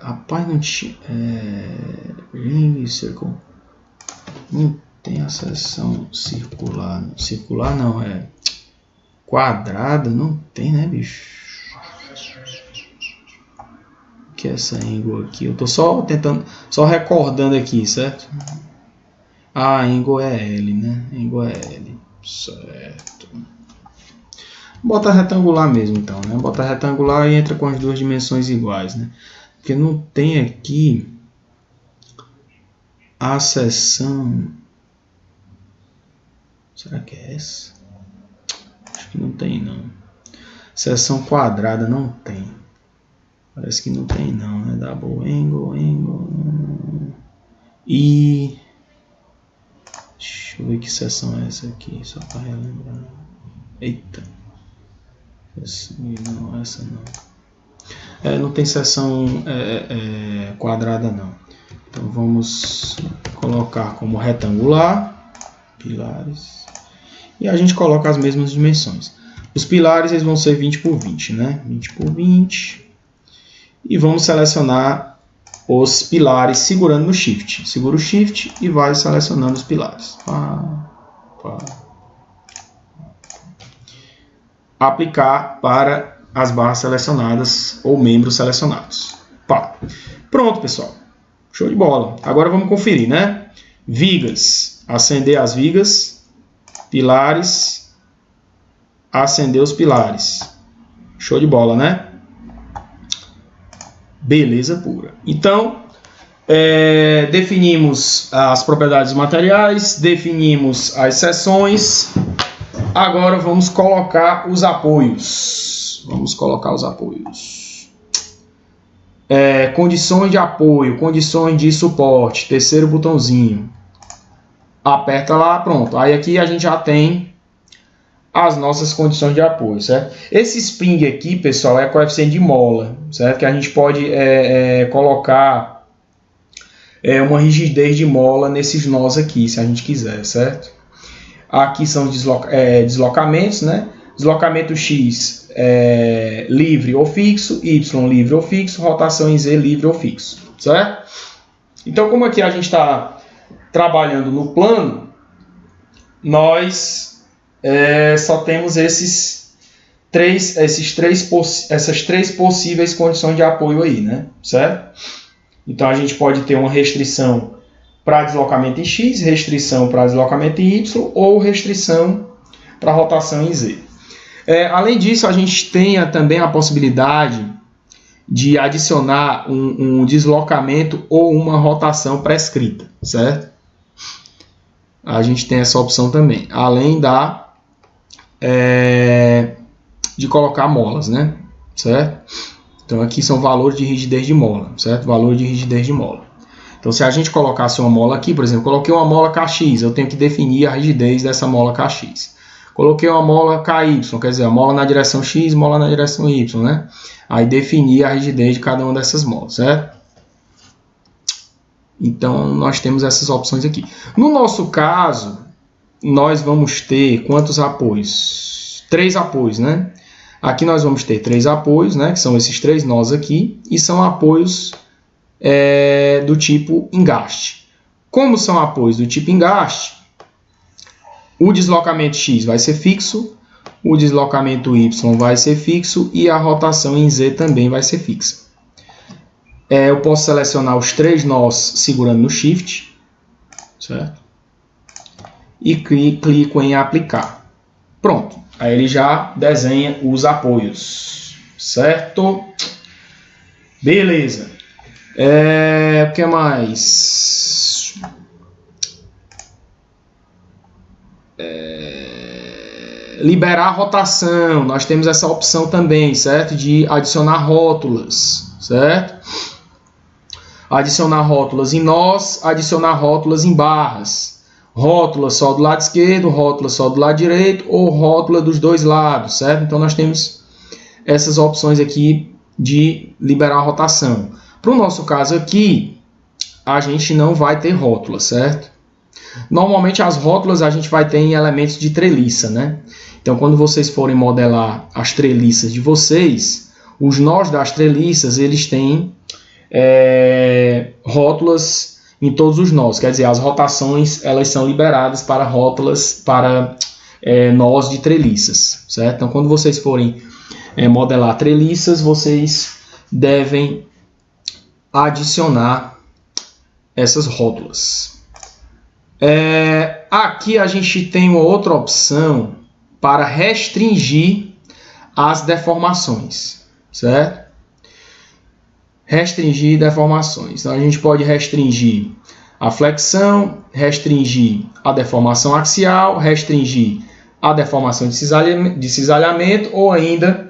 Rapaz, não tinha... ring circle. Não tem a seção circular. Circular não, quadrada. Não tem, né, bicho? O que é essa angle aqui? Eu tô só tentando... Só recordando aqui, certo? Ah, angle é L, né? Angle é L. Certo. Bota retangular mesmo, então, né? Bota retangular e entra com as duas dimensões iguais, né? Porque não tem aqui a seção... Será que é essa? Acho que não tem, não. Seção quadrada não tem. Parece que não tem, não, né? Double angle... E... Deixa eu ver que seção é essa aqui, só para relembrar. Eita. Não, essa não. Não tem seção quadrada, não. Então vamos colocar como retangular, pilares, e a gente coloca as mesmas dimensões. Os pilares eles vão ser 20 por 20, né? 20 por 20. e vamos selecionar os pilares segurando no Shift. Segura o Shift e vai selecionando os pilares. Aplicar para as barras selecionadas ou membros selecionados. Pá. Pronto, pessoal. Show de bola. Agora vamos conferir, né? Vigas. Acender as vigas. Pilares. Acender os pilares. Show de bola, né? Beleza pura. Então, definimos as propriedades materiais, definimos as seções. Agora vamos colocar os apoios. Condições de apoio, condições de suporte. Terceiro botãozinho. Aperta lá, pronto. Aí aqui a gente já tem as nossas condições de apoio, certo? Esse spring aqui, pessoal, é coeficiente de mola, certo? Que a gente pode colocar uma rigidez de mola nesses nós aqui, se a gente quiser, certo? Aqui são deslocamentos, né? Deslocamento X livre ou fixo, Y livre ou fixo, rotação em Z livre ou fixo, certo? Então, como aqui a gente está trabalhando no plano, nós só temos essas três possíveis condições de apoio aí, né? Certo? Então a gente pode ter uma restrição para deslocamento em X, restrição para deslocamento em Y ou restrição para rotação em Z. Além disso, a gente tem também a possibilidade de adicionar um deslocamento ou uma rotação prescrita, certo? A gente tem essa opção também, além de colocar molas, né? Certo? Então aqui são valores de rigidez de mola, certo? Valor de rigidez de mola. Então se a gente colocasse uma mola aqui, por exemplo, coloquei uma mola KX, eu tenho que definir a rigidez dessa mola KX. Coloquei uma mola KY, quer dizer, a mola na direção X, mola na direção Y, né? Aí definir a rigidez de cada uma dessas molas, certo? Então nós temos essas opções aqui. No nosso caso, nós vamos ter quantos apoios? 3 apoios, né? Aqui nós vamos ter 3 apoios, né? Que são esses 3 nós aqui. E são apoios do tipo engaste. Como são apoios do tipo engaste, o deslocamento X vai ser fixo, o deslocamento Y vai ser fixo e a rotação em Z também vai ser fixa. Eu posso selecionar os 3 nós segurando no Shift, certo? E clico em aplicar. Pronto, aí ele já desenha os apoios, certo? Beleza. O que mais? Liberar a rotação, nós temos essa opção também, certo? De adicionar rótulas, certo? Adicionar rótulas em nós, adicionar rótulas em barras. Rótula só do lado esquerdo, rótula só do lado direito ou rótula dos dois lados, certo? Então nós temos essas opções aqui de liberar a rotação. Para o nosso caso aqui, a gente não vai ter rótula, certo? Normalmente as rótulas a gente vai ter em elementos de treliça, né? Então quando vocês forem modelar as treliças de vocês, os nós das treliças, eles têm rótulas em todos os nós, quer dizer, as rotações elas são liberadas para rótulas, para nós de treliças, certo? Então quando vocês forem modelar treliças, vocês devem adicionar essas rótulas. Aqui a gente tem uma outra opção para restringir as deformações, certo? Restringir deformações. Então a gente pode restringir a flexão, restringir a deformação axial, restringir a deformação de cisalhamento ou ainda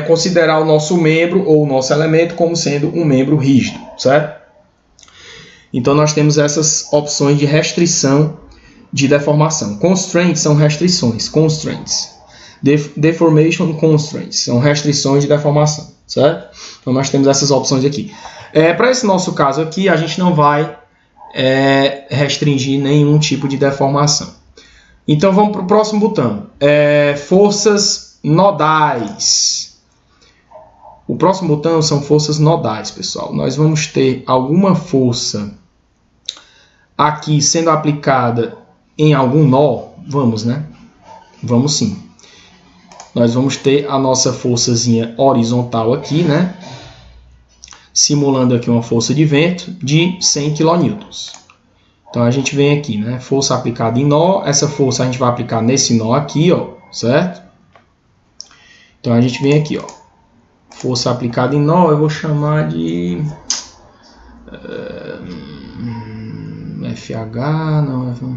considerar o nosso membro ou o nosso elemento como sendo um membro rígido, certo? Então nós temos essas opções de restrição de deformação. Constraints são restrições, constraints. Deformation constraints são restrições de deformação, certo? Então nós temos essas opções aqui. Para esse nosso caso aqui, a gente não vai restringir nenhum tipo de deformação. Então vamos para o próximo botão. Forças nodais. O próximo botão são forças nodais, pessoal. Nós vamos ter alguma força aqui sendo aplicada em algum nó. Vamos, né? Vamos sim. Nós vamos ter a nossa forçazinha horizontal aqui, né? Simulando aqui uma força de vento de 100 kN. Então a gente vem aqui, né? Força aplicada em nó. Essa força a gente vai aplicar nesse nó aqui, ó, certo? Então a gente vem aqui, ó. Força aplicada em nó, eu vou chamar de FH, não, vou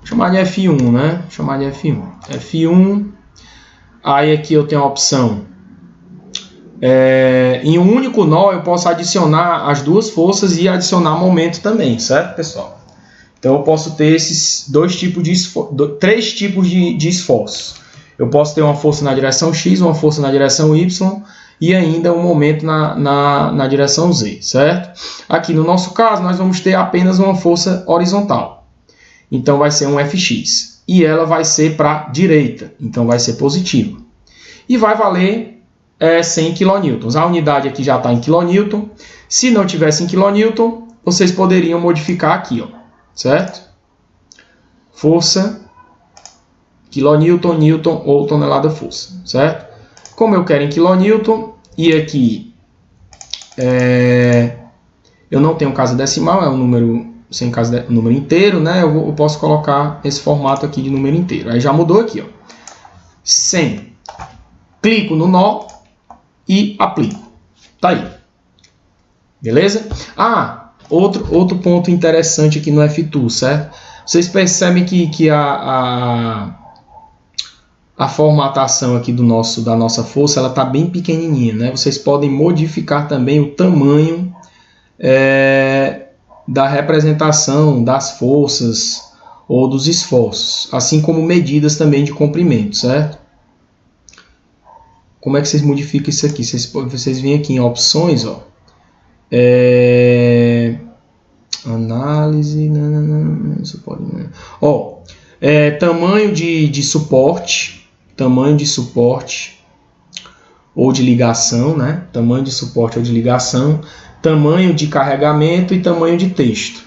chamar de F1, né? Vou chamar de F1. F1. Aí aqui eu tenho a opção. Em um único nó eu posso adicionar as duas forças e adicionar momento também, certo, pessoal? Então eu posso ter esses três tipos de esforços. Eu posso ter uma força na direção X, uma força na direção Y e ainda um momento na direção Z, certo? Aqui no nosso caso nós vamos ter apenas uma força horizontal. Então vai ser um Fx. E ela vai ser para a direita, então vai ser positivo. E vai valer 100 kN. A unidade aqui já está em kN. Se não tivesse em kN, vocês poderiam modificar aqui, ó, certo? Força, kilonewton, newton ou tonelada força, certo? Como eu quero em kN e aqui eu não tenho casa decimal, é um número sem casa número inteiro, né? Eu posso colocar esse formato aqui de número inteiro. Aí já mudou aqui, ó. 100. Clico no nó e aplico. Tá aí. Beleza? Outro ponto interessante aqui no F2, certo? Vocês percebem que a formatação aqui da nossa força, ela tá bem pequenininha, né? Vocês podem modificar também o tamanho da representação das forças ou dos esforços, assim como medidas também de comprimento, certo? Como é que vocês modificam isso aqui? Vocês vêm aqui em opções, ó, análise, isso pode, né? Ó, tamanho de suporte, ou de ligação, né? Tamanho de suporte ou de ligação, tamanho de carregamento e tamanho de texto.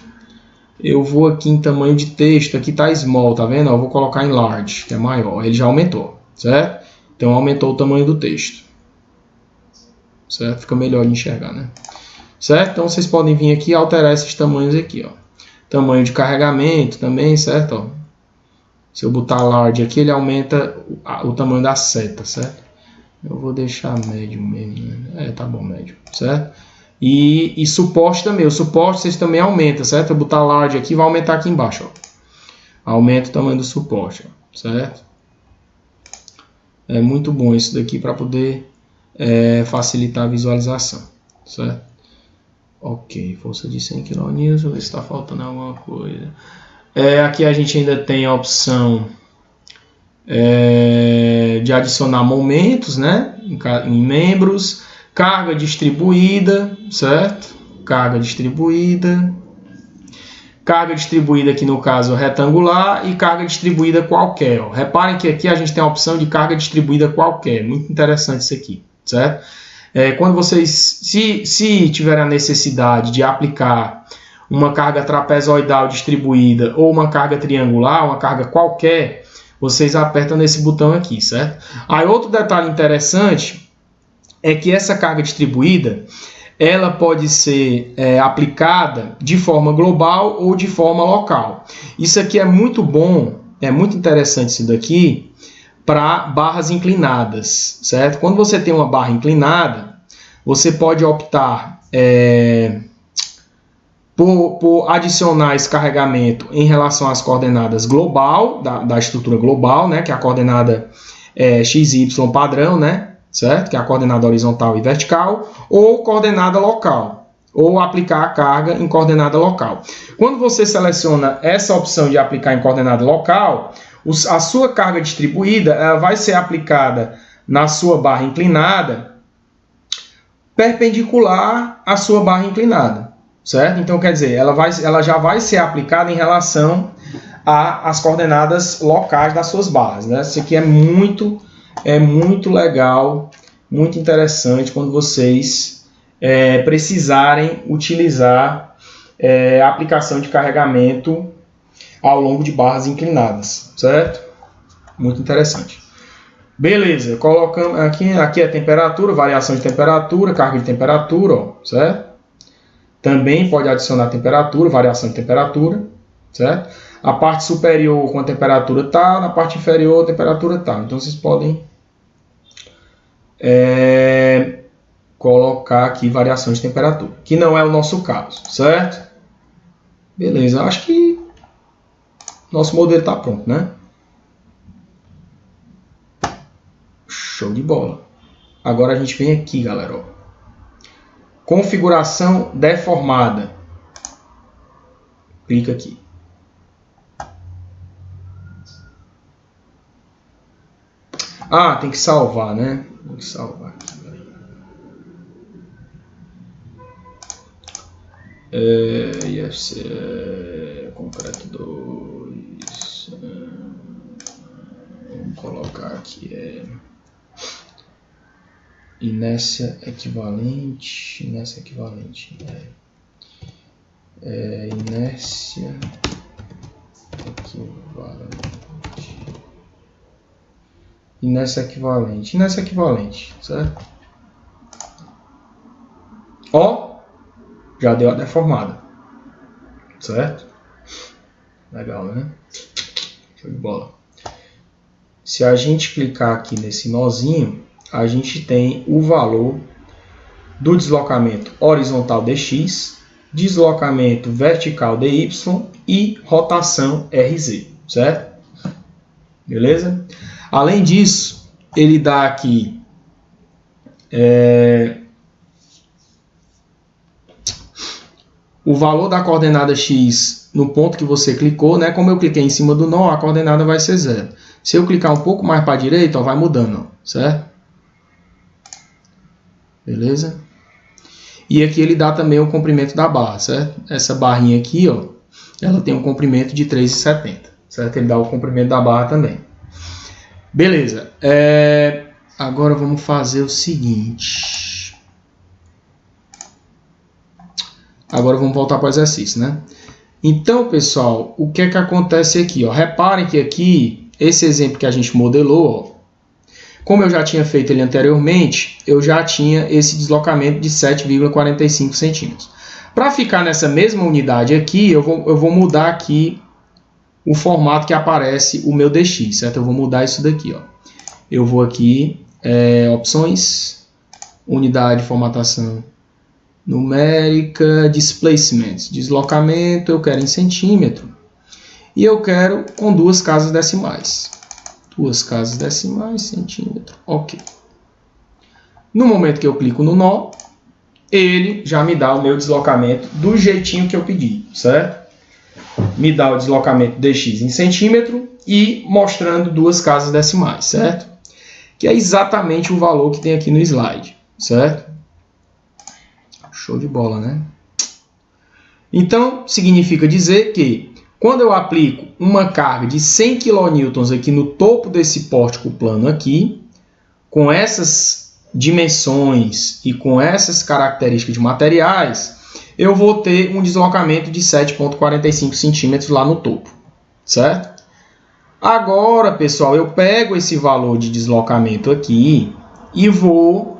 Eu vou aqui em tamanho de texto, aqui está small, tá vendo? Eu vou colocar em large, que é maior, ele já aumentou, certo? Então aumentou o tamanho do texto, certo? Fica melhor de enxergar, né? Certo? Então vocês podem vir aqui e alterar esses tamanhos aqui, ó. Tamanho de carregamento também, certo? Ó. Se eu botar large aqui, ele aumenta o tamanho da seta, certo? Eu vou deixar médio mesmo, né? Tá bom, médio, certo? E suporte também. O suporte vocês também aumentam, certo? Eu botar large aqui, vai aumentar aqui embaixo, ó. Aumenta o tamanho do suporte, ó, certo? É muito bom isso daqui para poder facilitar a visualização, certo? Ok, força de 100 kN, vou ver se está faltando alguma coisa. Aqui a gente ainda tem a opção de adicionar momentos, né, em membros, carga distribuída, certo? Carga distribuída aqui no caso retangular e carga distribuída qualquer. Ó. Reparem que aqui a gente tem a opção de carga distribuída qualquer, muito interessante isso aqui, certo? Quando vocês, se tiverem a necessidade de aplicar uma carga trapezoidal distribuída ou uma carga triangular, uma carga qualquer, vocês apertam nesse botão aqui, certo? Aí outro detalhe interessante é que essa carga distribuída, ela pode ser aplicada de forma global ou de forma local. Isso aqui é muito bom, é muito interessante isso daqui, para barras inclinadas, certo? Quando você tem uma barra inclinada, você pode optar por adicionar esse carregamento em relação às coordenadas global, da estrutura global, né? Que é a coordenada XY padrão, né? Certo? Que é a coordenada horizontal e vertical, ou coordenada local, ou aplicar a carga em coordenada local. Quando você seleciona essa opção de aplicar em coordenada local, a sua carga distribuída ela vai ser aplicada na sua barra inclinada perpendicular à sua barra inclinada, certo? Então, quer dizer, ela já vai ser aplicada em relação às coordenadas locais das suas barras, né? Isso aqui é muito legal muito interessante quando vocês precisarem utilizar a aplicação de carregamento ao longo de barras inclinadas, certo? Muito interessante. Beleza, colocamos aqui é a temperatura, variação de temperatura, carga de temperatura, ó, certo? Também pode adicionar temperatura, variação de temperatura, certo? A parte superior com a temperatura tal, na parte inferior a temperatura tal. Então vocês podem colocar aqui variação de temperatura, que não é o nosso caso, certo? Beleza, acho que nosso modelo está pronto, né? Show de bola. Agora a gente vem aqui, galera, ó. Configuração deformada. Clica aqui. Ah, tem que salvar, né? Tem que salvar aqui. IFC concreto 2. Vamos colocar aqui inércia equivalente. Inércia equivalente. Inércia equivalente. Inércia equivalente. Inércia equivalente, certo? Ó, já deu a deformada, certo? Legal, né? Show de bola. Se a gente clicar aqui nesse nozinho, a gente tem o valor do deslocamento horizontal dx, deslocamento vertical dy e rotação RZ, certo? Beleza? Além disso, ele dá aqui o valor da coordenada x no ponto que você clicou, né? Como eu cliquei em cima do nó, a coordenada vai ser 0. Se eu clicar um pouco mais para a direita, ó, vai mudando, ó, certo? Beleza? E aqui ele dá também o comprimento da barra, certo? Essa barrinha aqui, ó, ela tem um comprimento de 3,70, certo? Ele dá o comprimento da barra também. Beleza. Agora vamos fazer o seguinte. Agora vamos voltar para o exercício, né? Então, pessoal, o que é que acontece aqui? Ó? Reparem que aqui, esse exemplo que a gente modelou, ó, como eu já tinha feito ele anteriormente, eu já tinha esse deslocamento de 7,45 centímetros. Para ficar nessa mesma unidade aqui, eu vou mudar aqui o formato que aparece o meu DX, certo? Eu vou mudar isso daqui, ó. Eu vou aqui, opções, unidade de formatação numérica, displacement, deslocamento, eu quero em centímetro. E eu quero com 2 casas decimais. 2 casas decimais, centímetro, ok. No momento que eu clico no nó, ele já me dá o meu deslocamento do jeitinho que eu pedi, certo? Me dá o deslocamento dx em centímetro e mostrando 2 casas decimais, certo? Que é exatamente o valor que tem aqui no slide, certo? Show de bola, né? Então, significa dizer que quando eu aplico uma carga de 100 kN aqui no topo desse pórtico plano aqui, com essas dimensões e com essas características de materiais, eu vou ter um deslocamento de 7,45 centímetros lá no topo, certo? Agora, pessoal, eu pego esse valor de deslocamento aqui e vou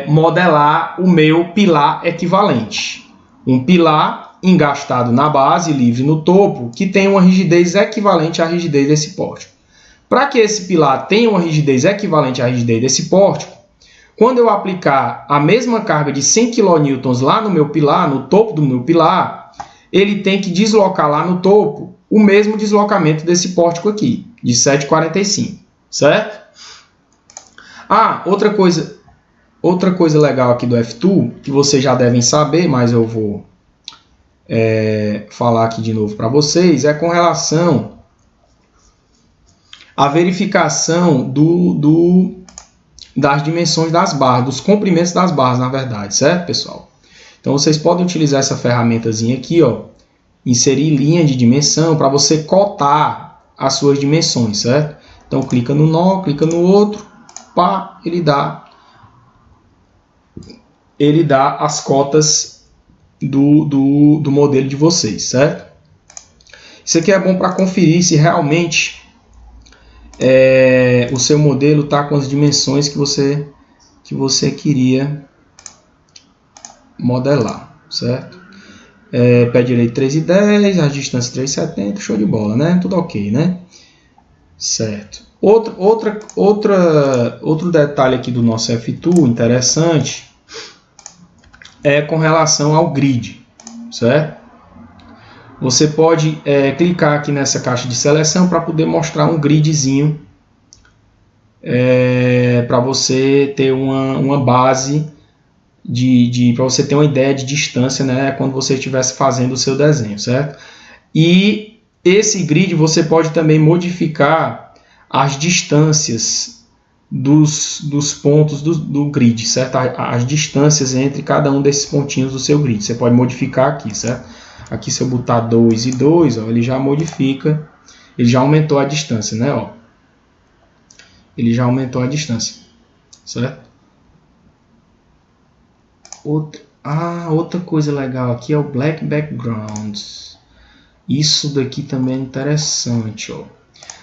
modelar o meu pilar equivalente. Um pilar engastado na base, livre no topo, que tem uma rigidez equivalente à rigidez desse pórtico. Para que esse pilar tenha uma rigidez equivalente à rigidez desse pórtico, quando eu aplicar a mesma carga de 100 kN lá no meu pilar, no topo do meu pilar, ele tem que deslocar lá no topo o mesmo deslocamento desse pórtico aqui, de 7,45, certo? Ah, outra coisa legal aqui do F2, que vocês já devem saber, mas eu vou falar aqui de novo para vocês, é com relação à verificação das dimensões das barras, dos comprimentos das barras, na verdade, certo, pessoal? Então, vocês podem utilizar essa ferramentazinha aqui, ó, inserir linha de dimensão para você cotar as suas dimensões, certo? Então, clica no nó, clica no outro, pá, ele dá as cotas do modelo de vocês, certo? Isso aqui é bom para conferir se realmente o seu modelo está com as dimensões que você queria modelar, certo? Pé direito 3,10, a distância 3,70, show de bola, né? Tudo ok, né? Certo. Outro detalhe aqui do nosso F2 interessante é com relação ao grid, certo? Você pode clicar aqui nessa caixa de seleção para poder mostrar um gridzinho para você ter uma base para você ter uma ideia de distância, né, quando você estivesse fazendo o seu desenho, certo? E esse grid você pode também modificar as distâncias dos pontos do grid, certo? As distâncias entre cada um desses pontinhos do seu grid. Você pode modificar aqui, certo? Aqui se eu botar 2 e 2, ó, ele já modifica, ele já aumentou a distância, né? Ó. Ele já aumentou a distância, certo? Outra coisa legal aqui é o Black Background. Isso daqui também é interessante, ó.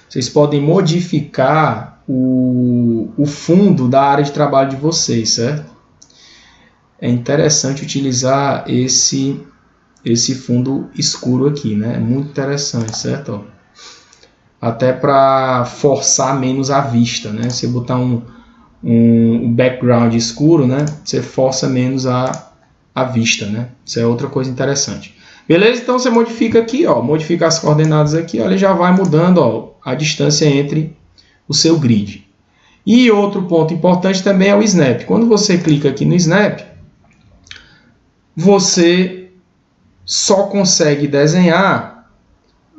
Vocês podem modificar o fundo da área de trabalho de vocês, certo? É interessante utilizar esse fundo escuro aqui, né? É muito interessante, certo? Ó. Até para forçar menos a vista, né? Se botar um background escuro, né? Você força menos a vista, né? Isso é outra coisa interessante. Beleza? Então você modifica aqui, ó, modifica as coordenadas aqui, ó, ele já vai mudando, ó, a distância entre o seu grid. E outro ponto importante também é o Snap. Quando você clica aqui no Snap, você só consegue desenhar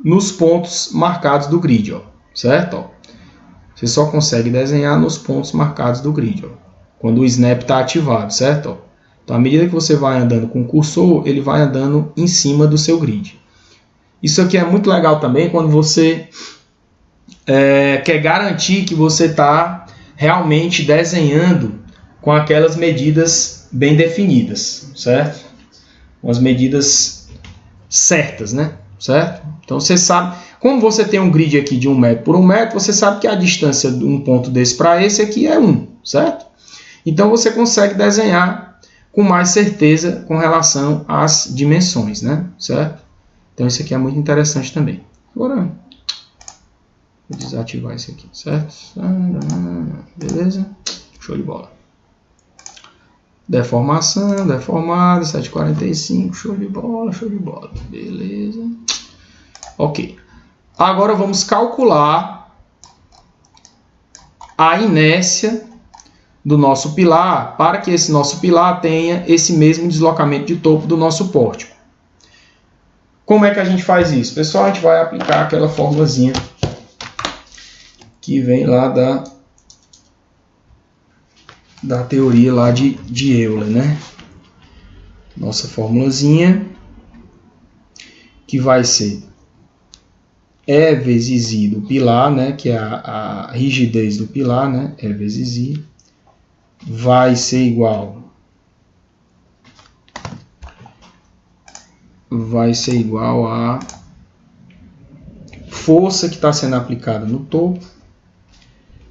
nos pontos marcados do grid, ó, certo? Ó. Você só consegue desenhar nos pontos marcados do grid, ó, quando o Snap está ativado, certo? Ó. Então, à medida que você vai andando com o cursor, ele vai andando em cima do seu grid. Isso aqui é muito legal também quando você quer garantir que você está realmente desenhando com aquelas medidas bem definidas, certo? Com as medidas certas, né? Certo? Então, você sabe, como você tem um grid aqui de 1 metro por 1 metro, você sabe que a distância de um ponto desse para esse aqui é 1, certo? Então, você consegue desenhar com mais certeza com relação às dimensões, né? Certo? Então, isso aqui é muito interessante também. Agora, vou desativar isso aqui, certo? Beleza? Show de bola. Deformação, deformada, 745, show de bola, beleza. Ok. Agora vamos calcular a inércia do nosso pilar para que esse nosso pilar tenha esse mesmo deslocamento de topo do nosso pórtico. Como é que a gente faz isso? Pessoal, a gente vai aplicar aquela formulazinha que vem lá da teoria lá de Euler, né? Nossa formulazinha que vai ser E vezes I do pilar, né? Que é a rigidez do pilar, né? E vezes I vai ser igual a força que está sendo aplicada no topo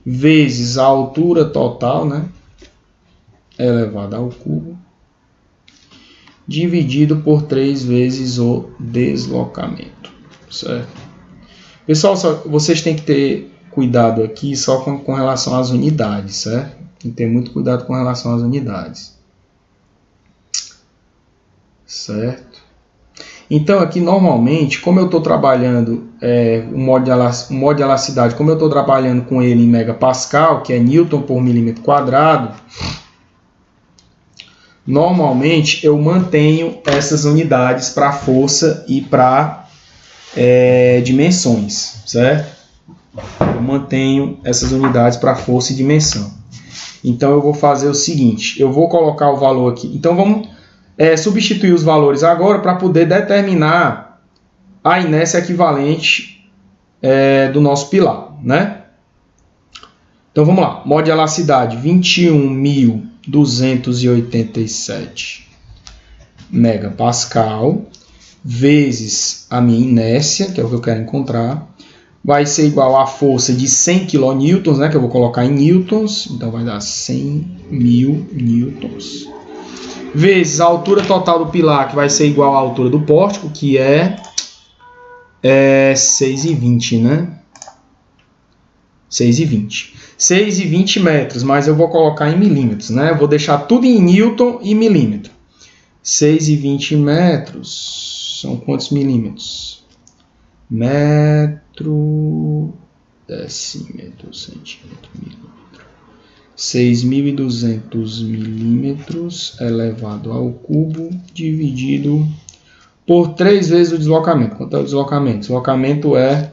vezes a altura total, né? Elevado ao cubo, dividido por 3 vezes o deslocamento, certo? Pessoal, vocês têm que ter cuidado aqui só com relação às unidades, certo? Tem que ter muito cuidado com relação às unidades, certo? Então aqui normalmente, como eu estou trabalhando o modo de elasticidade, como eu estou trabalhando com ele em megapascal, que é Newton por milímetro quadrado, normalmente eu mantenho essas unidades para força e para dimensões, certo? Eu mantenho essas unidades para força e dimensão. Então eu vou fazer o seguinte, eu vou colocar o valor aqui. Então vamos substituir os valores agora para poder determinar a inércia equivalente do nosso pilar, né? Então vamos lá, modelacidade 21.287 megapascal vezes a minha inércia, que é o que eu quero encontrar, vai ser igual à força de 100 kN, né, que eu vou colocar em newtons, então vai dar 100.000 newtons, vezes a altura total do pilar, que vai ser igual à altura do pórtico, que é 6,20, né? 6,20 metros, mas eu vou colocar em milímetros, né? Eu vou deixar tudo em newton e milímetro. 6,20 metros são quantos milímetros? Metro, decímetro, centímetro, milímetro. 6.200 milímetros elevado ao cubo dividido por 3 vezes o deslocamento. Quanto é o deslocamento? O deslocamento é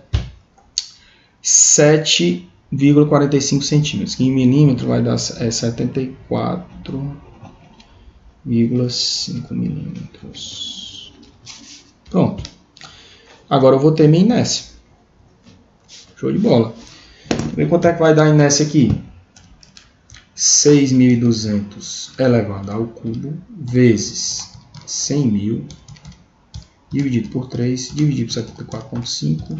7,45 centímetros, que em milímetro vai dar 74,5 milímetros. Pronto. Agora eu vou ter minha inércia. Show de bola. Vamos ver quanto é que vai dar a inércia aqui. 6.200 elevado ao cubo vezes 100.000 dividido por 3, dividido por 74,5,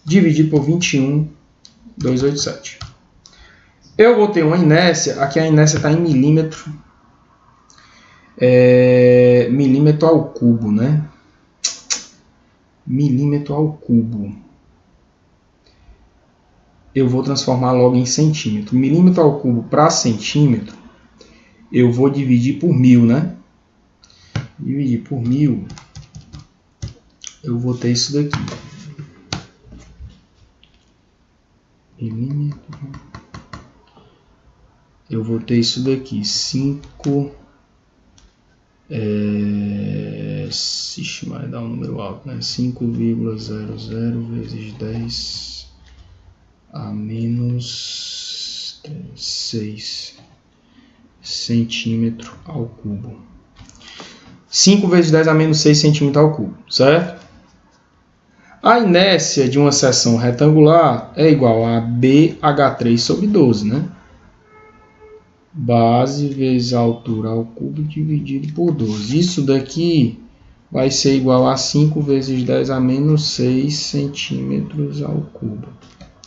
dividido por 21,287. Eu vou ter uma inércia, aqui a inércia está em milímetro, milímetro ao cubo, né? Milímetro ao cubo. Eu vou transformar logo em centímetro. Milímetro ao cubo para centímetro, eu vou dividir por 1000, né? Dividir por 1000, eu vou ter isso daqui. Milímetro. Eu vou ter isso daqui. 5. Ixi, vai dar um número alto, né? 5,00 vezes 10 a menos 6 centímetro ao cubo. 5 vezes 10 a menos 6 centímetros ao cubo, certo? A inércia de uma seção retangular é igual a BH3 sobre 12, né? Base vezes a altura ao cubo dividido por 12. Isso daqui vai ser igual a 5 vezes 10 a menos 6 centímetros ao cubo,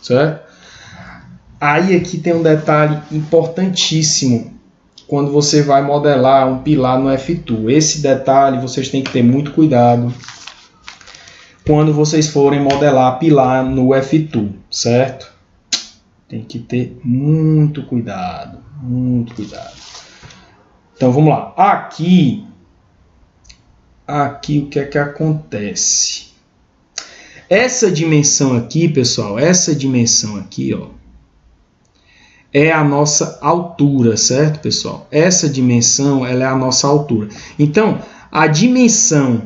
certo? Aí aqui tem um detalhe importantíssimo quando você vai modelar um pilar no F2. Esse detalhe vocês têm que ter muito cuidado quando vocês forem modelar pilar no F2, certo? Tem que ter muito cuidado, muito cuidado. Então vamos lá. Aqui o que é que acontece? Essa dimensão aqui, pessoal, essa dimensão aqui, ó, é a nossa altura, certo, pessoal? Essa dimensão, ela é a nossa altura. Então, a dimensão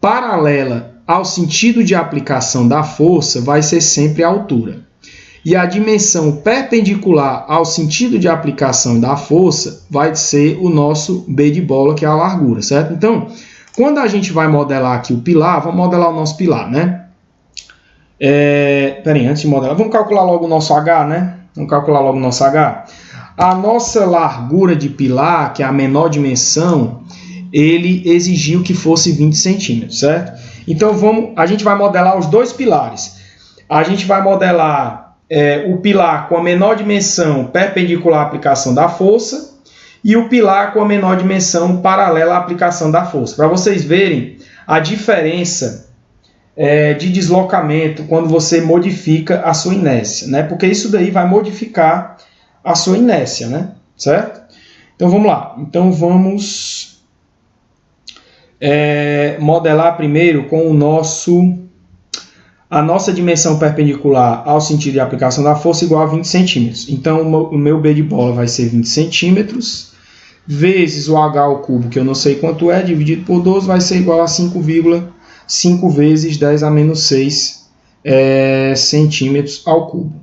paralela ao sentido de aplicação da força vai ser sempre a altura. E a dimensão perpendicular ao sentido de aplicação da força vai ser o nosso B de bola, que é a largura, certo? Então, quando a gente vai modelar aqui o pilar, vamos modelar o nosso pilar, né? Peraí, antes de modelar, vamos calcular logo o nosso H, né? Vamos calcular logo o nosso H. A nossa largura de pilar, que é a menor dimensão, ele exigiu que fosse 20 centímetros, certo? Então, a gente vai modelar os dois pilares. A gente vai modelar o pilar com a menor dimensão perpendicular à aplicação da força e o pilar com a menor dimensão paralela à aplicação da força. Para vocês verem a diferença de deslocamento quando você modifica a sua inércia, né? Porque isso daí vai modificar a sua inércia, né? Certo? Então vamos lá. Então vamos modelar primeiro com a nossa dimensão perpendicular ao sentido de aplicação da força igual a 20 centímetros. Então o meu B de bola vai ser 20 centímetros vezes o H ao cubo, que eu não sei quanto é, dividido por 12 vai ser igual a 5 vezes 10 a menos 6 centímetros ao cubo.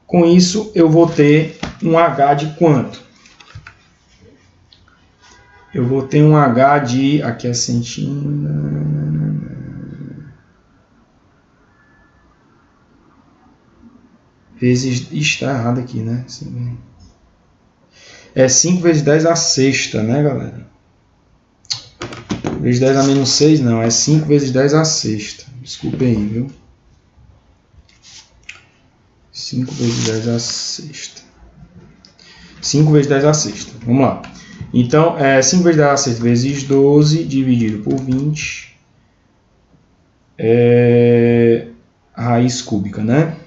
Com isso, eu vou ter um H de quanto? Eu vou ter um H de... Aqui é centímetro... vezes... Ixi, tá errado aqui, né? É 5 vezes 10 a sexta, né, galera? Vezes 10 a menos 6, não. É 5 vezes 10 a sexta. Desculpem aí, viu? 5 vezes 10 a sexta. 5 vezes 10 a sexta. Vamos lá. Então, 5 vezes 10 a sexta vezes 12 dividido por 20 é raiz cúbica, né?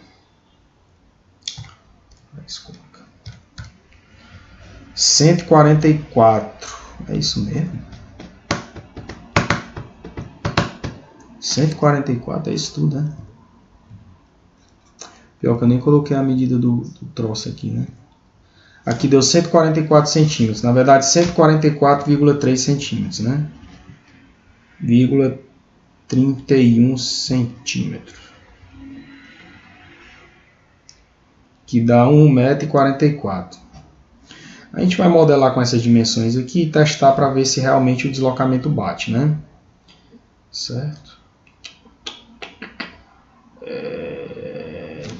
Raiz cúbica. 144. É isso mesmo? 144 é isso tudo, né? Pior que eu nem coloquei a medida do troço aqui, né? Aqui deu 144 centímetros. Na verdade, 144,3 centímetros, né? 31 centímetros. Que dá 1,44 m. A gente vai modelar com essas dimensões aqui e testar para ver se realmente o deslocamento bate, né? Certo?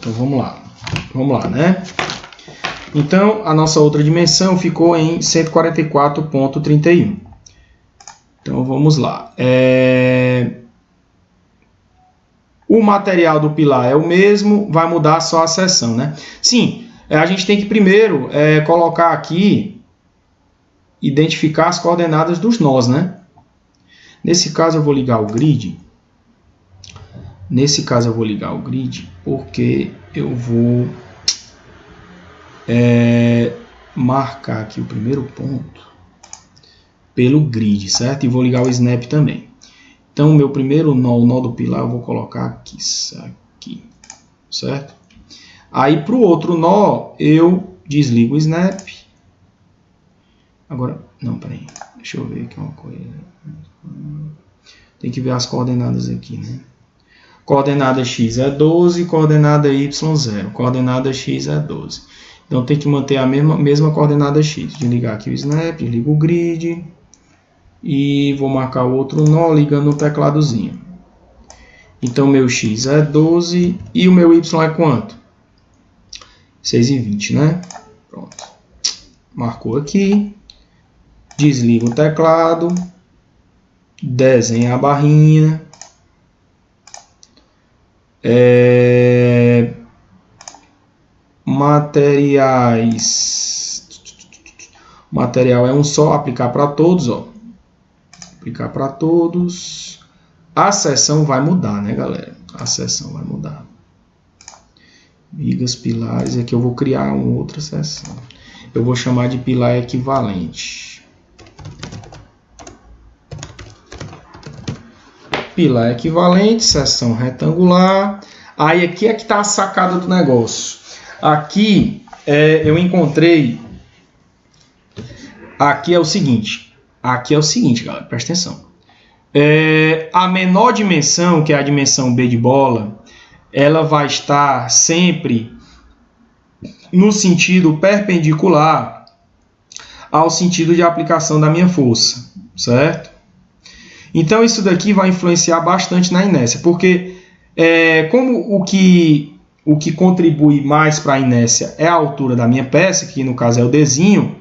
Então vamos lá. Vamos lá, né? Então a nossa outra dimensão ficou em 144,31. Então vamos lá. O material do pilar é o mesmo, vai mudar só a seção, né? Sim, a gente tem que primeiro colocar aqui, identificar as coordenadas dos nós, né? Nesse caso eu vou ligar o grid. Porque eu vou marcar aqui o primeiro ponto pelo grid, certo? E vou ligar o snap também. Então, o meu primeiro nó, o nó do pilar, eu vou colocar aqui, certo? Aí, para o outro nó, eu desligo o snap. Agora, não, peraí. Deixa eu ver aqui uma coisa. Tem que ver as coordenadas aqui, né? Coordenada x é 12, coordenada y 0. Coordenada x é 12. Então, tem que manter a mesma coordenada x. Desligar aqui o snap, desligo o grid. E vou marcar o outro nó ligando no tecladozinho. Então, meu x é 12 e o meu y é quanto? 6,20, né? Pronto. Marcou aqui. Desliga o teclado. Desenha a barrinha. Materiais. Material é um só. Aplicar para todos, ó. Aplicar para todos. A seção vai mudar, né, galera? A seção vai mudar. Vigas, pilares. Aqui eu vou criar uma outra seção. Eu vou chamar de pilar equivalente. Pilar equivalente, seção retangular. Aí aqui é que está a sacada do negócio. Aqui eu encontrei. Aqui é o seguinte, galera, presta atenção. A menor dimensão, que é a dimensão B de bola, ela vai estar sempre no sentido perpendicular ao sentido de aplicação da minha força, certo? Então isso daqui vai influenciar bastante na inércia, porque como o que contribui mais para a inércia é a altura da minha peça, que no caso é o Dzinho,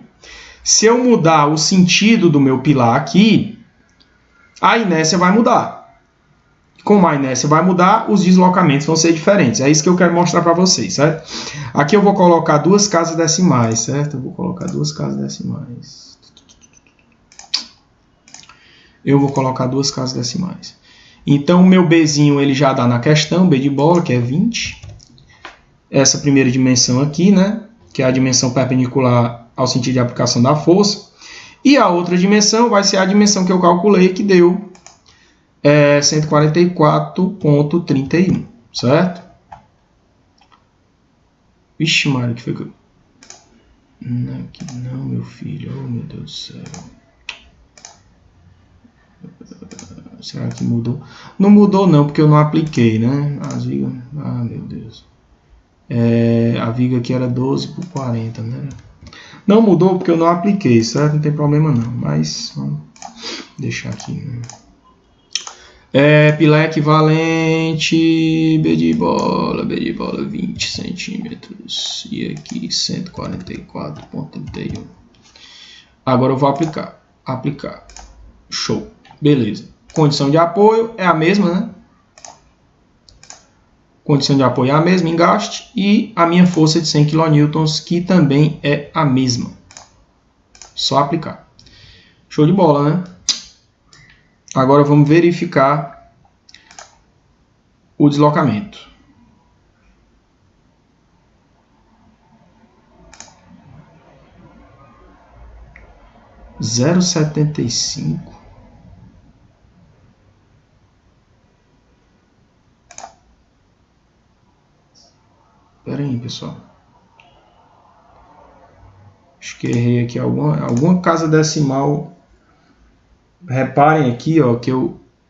se eu mudar o sentido do meu pilar aqui, a inércia vai mudar. Como a inércia vai mudar, os deslocamentos vão ser diferentes. É isso que eu quero mostrar para vocês, certo? Aqui eu vou colocar duas casas decimais, certo? Eu vou colocar duas casas decimais. Então, o meu Bzinho ele já dá na questão, B de bola, que é 20. Essa primeira dimensão aqui, né? Que é a dimensão perpendicular ao sentido de aplicação da força. E a outra dimensão vai ser a dimensão que eu calculei, que deu 144,31, certo? Vixe, Mário, que foi que eu... Não, aqui não, meu filho. Oh, meu Deus do céu. Será que mudou? Não mudou não, porque eu não apliquei, né? As vigas... Ah, meu Deus. A viga aqui era 12 por 40, né? Não mudou porque eu não apliquei, certo? Não tem problema não, mas vamos deixar aqui, né? Pilar equivalente, B de bola, 20 centímetros. E aqui 144,31. Agora eu vou aplicar. Show. Beleza. Condição de apoio é a mesma, né? Condição de apoio é a mesma, engaste. E a minha força de 100 kN, que também é a mesma. Só aplicar. Show de bola, né? Agora vamos verificar o deslocamento. Zero 0,75. Espera aí, pessoal. Acho que errei aqui alguma casa decimal. Reparem aqui, ó,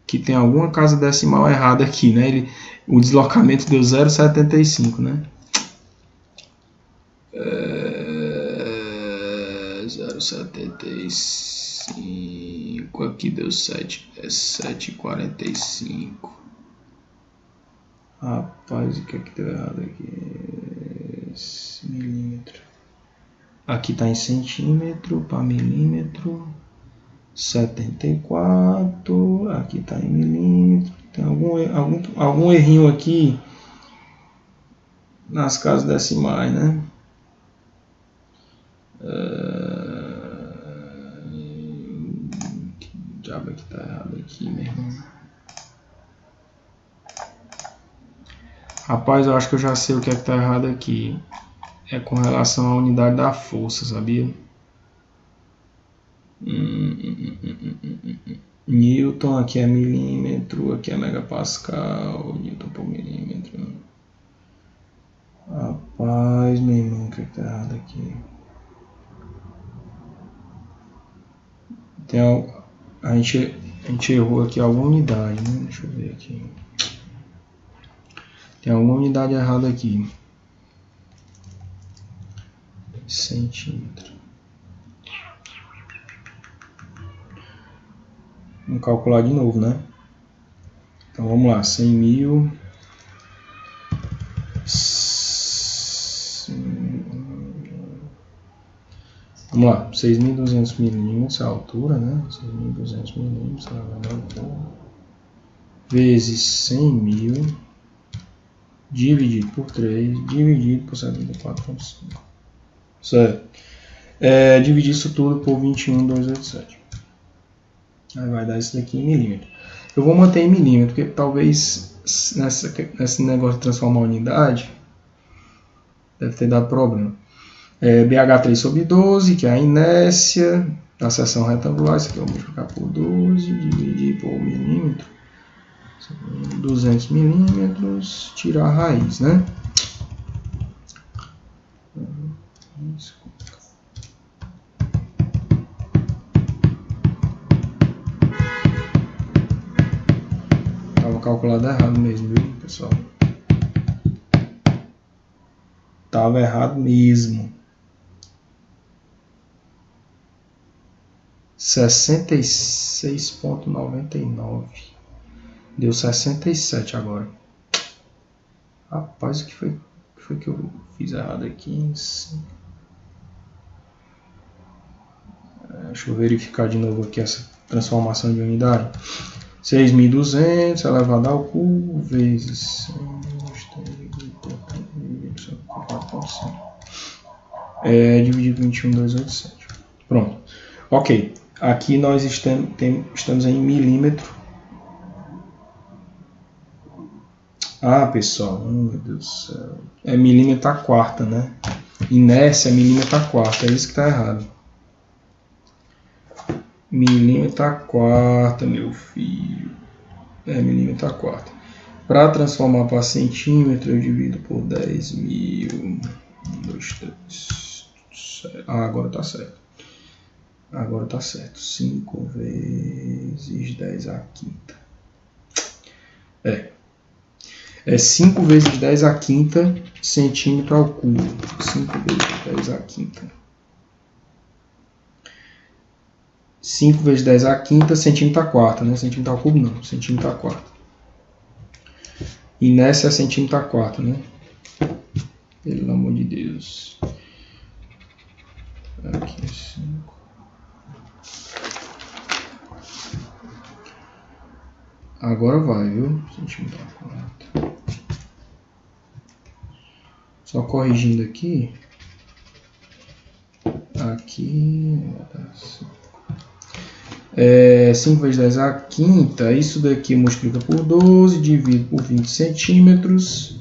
que tem alguma casa decimal errada aqui, né? O deslocamento deu 0,75, né? 0,75 aqui deu 7, é 7,45. Rapaz, o que é que deu errado aqui? Esse milímetro. Aqui está em centímetro para milímetro. 74. Aqui está em milímetro. Tem algum errinho aqui nas casas decimais, né? Que diabo é que está errado aqui, meu irmão? Rapaz, eu acho que eu já sei o que é que está errado aqui. É com relação à unidade da força, sabia? Newton, aqui é milímetro, aqui é megapascal, Newton por milímetro. Rapaz, meu irmão, o que é que tá errado aqui? A gente errou aqui alguma unidade, né? Deixa eu ver aqui. Tem alguma unidade errada aqui. Centímetro. Vamos calcular de novo, né? Então vamos lá, 100 mil. Vamos lá, 6.200 milímetros a altura, né? 6.200 milímetros a altura. Vezes 100 mil. Dividido por 3, dividido por 74,5. Certo. Dividir isso tudo por 21,287. Aí vai dar isso daqui em milímetro. Eu vou manter em milímetro, porque talvez nesse negócio de transformar a unidade deve ter dado problema. BH3 sobre 12, que é a inércia da seção retangular. Isso aqui eu vou multiplicar por 12, dividir por milímetro. 200 milímetros, tirar a raiz, né? Tava calculado errado mesmo, viu, pessoal? Tava errado mesmo. 66,99. Deu 67 agora. Rapaz, o que foi que eu fiz errado aqui? Deixa eu verificar de novo aqui essa transformação de unidade. 6.200 elevado ao cubo vezes 4,5. Dividido por 21,287. Pronto. Ok. Aqui nós estamos em milímetro. Pessoal, meu Deus do céu. É milímetro a quarta, né? Inércia é milímetro a quarta, é isso que está errado. Milímetro a quarta, meu filho. Milímetro a quarta. Para transformar para centímetro, eu divido por 10.000. 1, 2, 3. Agora está certo. Agora está certo. 5 vezes 10 à quinta. 5 vezes 10 à quinta centímetro ao cubo. 5 vezes 10 à quinta. 5 vezes 10 a quinta, centímetro a quarta, né? Centímetro ao cubo não, centímetro a quarta. Inércia é centímetro a quarta, né? Pelo amor de Deus. Aqui, 5. Agora vai, viu? Centímetro a quarta. Só corrigindo aqui. Aqui. 5 vezes 10 a quinta. Isso daqui multiplica por 12, divide por 20 centímetros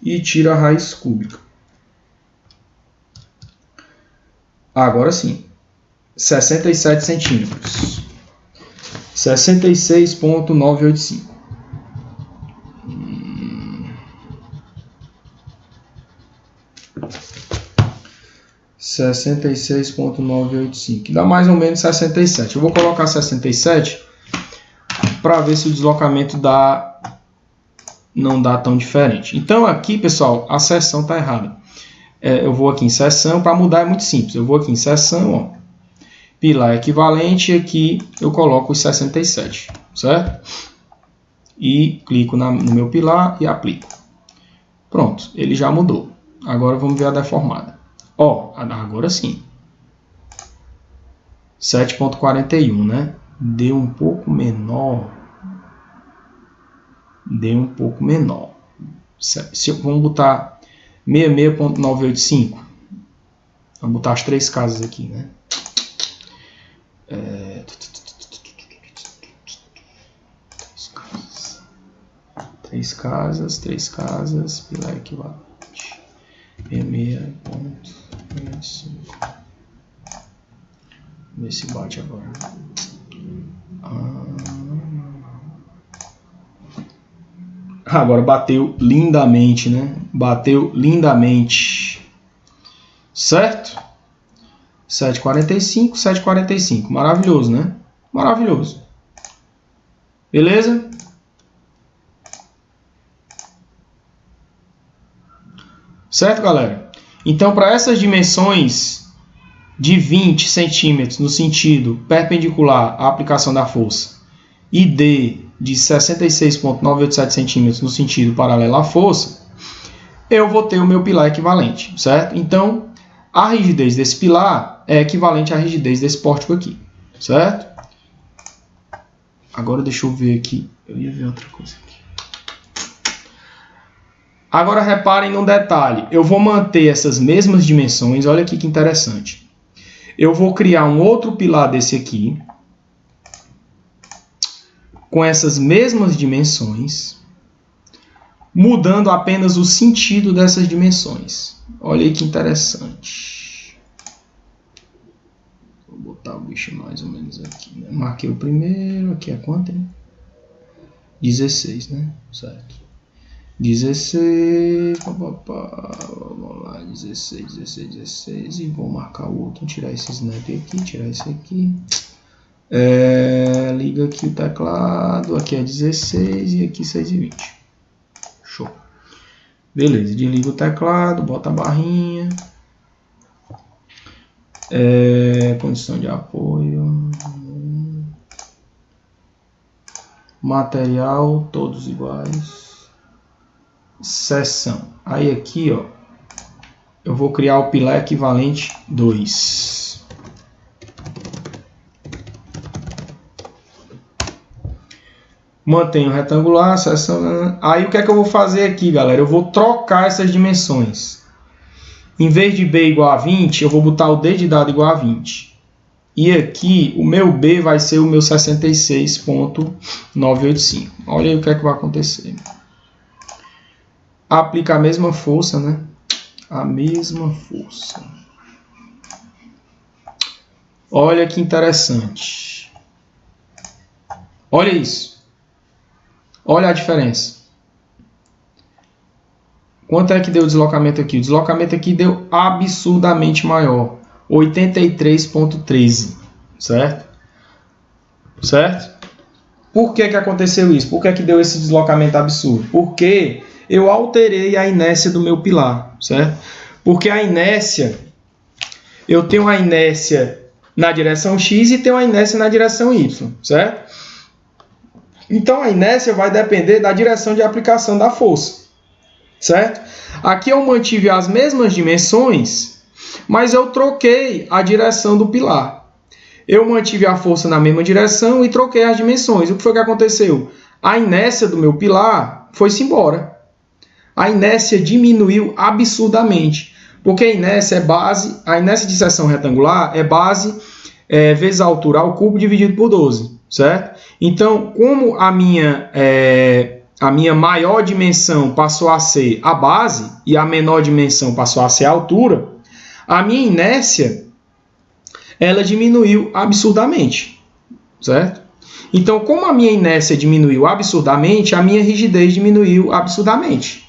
e tira a raiz cúbica. Agora sim. 67 centímetros. 66,985. 66,985. Dá mais ou menos 67. Eu vou colocar 67 para ver se o deslocamento não dá tão diferente. Então aqui, pessoal, a seção está errada. Eu vou aqui em seção, para mudar é muito simples. Eu vou aqui em seção, ó, pilar equivalente, e aqui eu coloco os 67, certo? E clico no meu pilar e aplico. Pronto, ele já mudou. Agora vamos ver a deformada. Ó, agora sim. 7,41, né? Deu um pouco menor. Vamos botar 66,985. Vamos botar as 3 casas aqui, né? 3 casas, pilar equivalente. 66,65. Vamos ver se bate agora. Agora bateu lindamente, né? Bateu lindamente. Certo? 7,45, 7,45. Maravilhoso, né? Maravilhoso. Beleza? Certo, galera? Então, para essas dimensões de 20 centímetros no sentido perpendicular à aplicação da força e de 66,987 centímetros no sentido paralelo à força, eu vou ter o meu pilar equivalente, certo? Então, a rigidez desse pilar é equivalente à rigidez desse pórtico aqui, certo? Agora deixa eu ver aqui. Eu ia ver outra coisa aqui. Agora reparem num detalhe. Eu vou manter essas mesmas dimensões. Olha aqui que interessante. Eu vou criar um outro pilar desse aqui, com essas mesmas dimensões, mudando apenas o sentido dessas dimensões. Olha aí que interessante. Vou botar o bicho mais ou menos aqui, né? Marquei o primeiro. Aqui é quanto, hein? 16, né? Certo. 16, vamos lá, 16, e vou marcar o outro, tirar esse snap aqui, tirar esse aqui, liga aqui o teclado, aqui é 16 e aqui 6,20, show, beleza, desliga o teclado, bota a barrinha, condição de apoio, material, todos iguais, seção. Aí aqui, ó, eu vou criar o pilar equivalente 2. Mantenho retangular, seção. Aí o que é que eu vou fazer aqui, galera? Eu vou trocar essas dimensões. Em vez de B igual a 20, eu vou botar o D de dado igual a 20. E aqui o meu B vai ser o meu 66,985. Olha aí o que é que vai acontecer. Aplica a mesma força, né? A mesma força. Olha que interessante. Olha isso. Olha a diferença. Quanto é que deu o deslocamento aqui? O deslocamento aqui deu absurdamente maior. 83,13. Certo? Certo? Por que que aconteceu isso? Por que que deu esse deslocamento absurdo? Porque eu alterei a inércia do meu pilar, certo? Porque a inércia, eu tenho a inércia na direção X e tem uma inércia na direção Y, certo? Então, a inércia vai depender da direção de aplicação da força, certo? Aqui eu mantive as mesmas dimensões, mas eu troquei a direção do pilar. Eu mantive a força na mesma direção e troquei as dimensões. O que foi que aconteceu? A inércia do meu pilar foi-se embora. A inércia diminuiu absurdamente, porque a inércia é base, a inércia de seção retangular é base vezes a altura ao cubo dividido por 12, certo? Então, como a minha maior dimensão passou a ser a base e a menor dimensão passou a ser a altura, a minha inércia ela diminuiu absurdamente, certo? Então, como a minha inércia diminuiu absurdamente, a minha rigidez diminuiu absurdamente.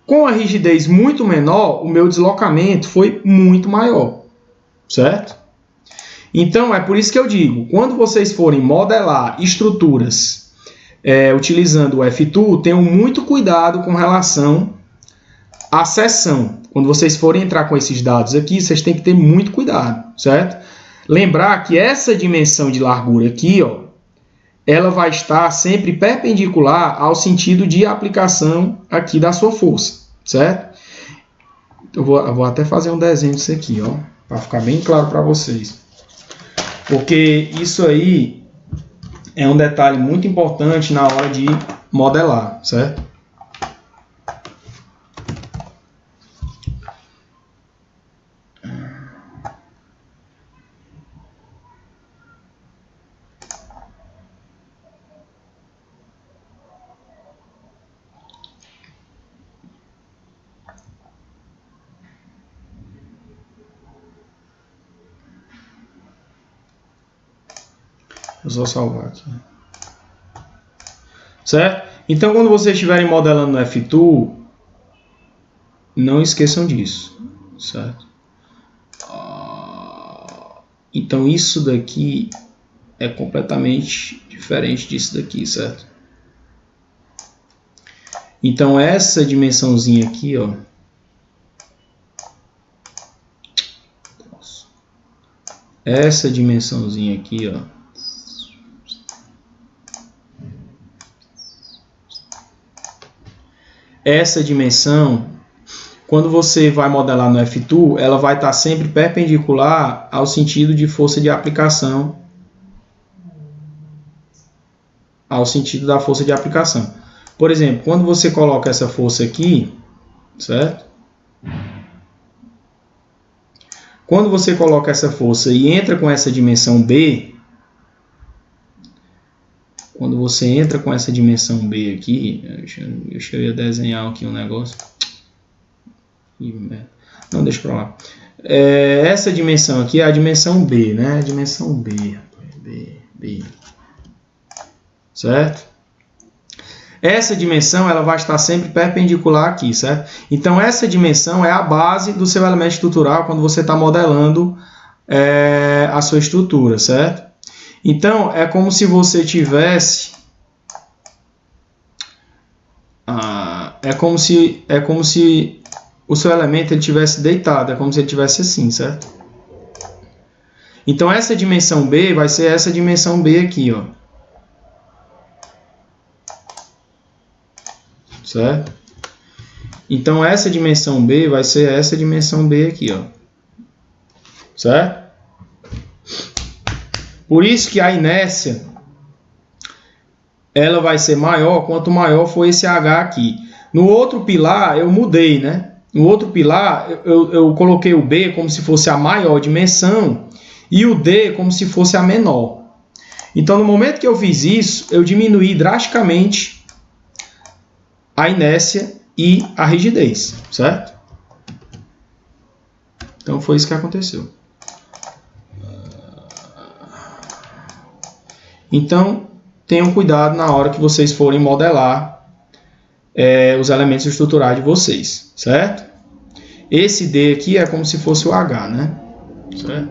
Com a rigidez muito menor, o meu deslocamento foi muito maior, certo? Então, é por isso que eu digo, quando vocês forem modelar estruturas utilizando o F2, tenham muito cuidado com relação à seção. Quando vocês forem entrar com esses dados aqui, vocês têm que ter muito cuidado, certo? Lembrar que essa dimensão de largura aqui, ó, ela vai estar sempre perpendicular ao sentido de aplicação aqui da sua força, certo? Eu vou até fazer um desenho disso aqui, ó, para ficar bem claro para vocês. Porque isso aí é um detalhe muito importante na hora de modelar, certo? Eu vou salvar aqui. Certo? Então, quando vocês estiverem modelando no F2, não esqueçam disso. Certo? Então, isso daqui é completamente diferente disso daqui, certo? Então, essa dimensãozinha aqui, ó. Essa dimensãozinha aqui, ó. Essa dimensão, quando você vai modelar no F2, ela vai estar sempre perpendicular ao sentido de força de aplicação, ao sentido da força de aplicação. Por exemplo, quando você coloca essa força aqui, certo? Quando você coloca essa força e entra com essa dimensão B, quando você entra com essa dimensão B aqui, eu ia desenhar aqui um negócio. Não, deixa pra lá. Essa dimensão aqui é a dimensão B, né? A dimensão B. B. Certo? Essa dimensão ela vai estar sempre perpendicular aqui, certo? Então, essa dimensão é a base do seu elemento estrutural quando você está modelando a sua estrutura, certo? Então, é como se você tivesse... É como se o seu elemento ele tivesse deitado, é como se ele tivesse assim, certo? Então, essa dimensão B vai ser essa dimensão B aqui, ó. Certo? Então, essa dimensão B vai ser essa dimensão B aqui, ó. Certo? Por isso que a inércia ela vai ser maior quanto maior for esse H aqui. No outro pilar eu mudei, né? No outro pilar eu coloquei o B como se fosse a maior dimensão e o D como se fosse a menor. Então, no momento que eu fiz isso, eu diminuí drasticamente a inércia e a rigidez, certo? Então, foi isso que aconteceu. Então, tenham cuidado na hora que vocês forem modelar os elementos estruturais de vocês, certo? Esse D aqui é como se fosse o H, né? Certo?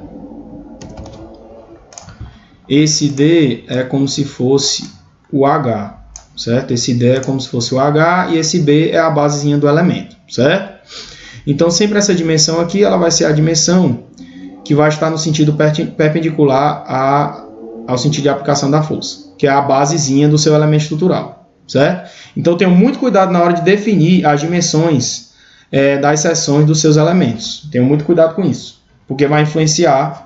Esse D é como se fosse o H, certo? Esse D é como se fosse o H e esse B é a basezinha do elemento, certo? Então, sempre essa dimensão aqui, ela vai ser a dimensão que vai estar no sentido perpendicular ao sentido de aplicação da força, que é a basezinha do seu elemento estrutural, certo? Então, tenha muito cuidado na hora de definir as dimensões das seções dos seus elementos. Tenha muito cuidado com isso, porque vai influenciar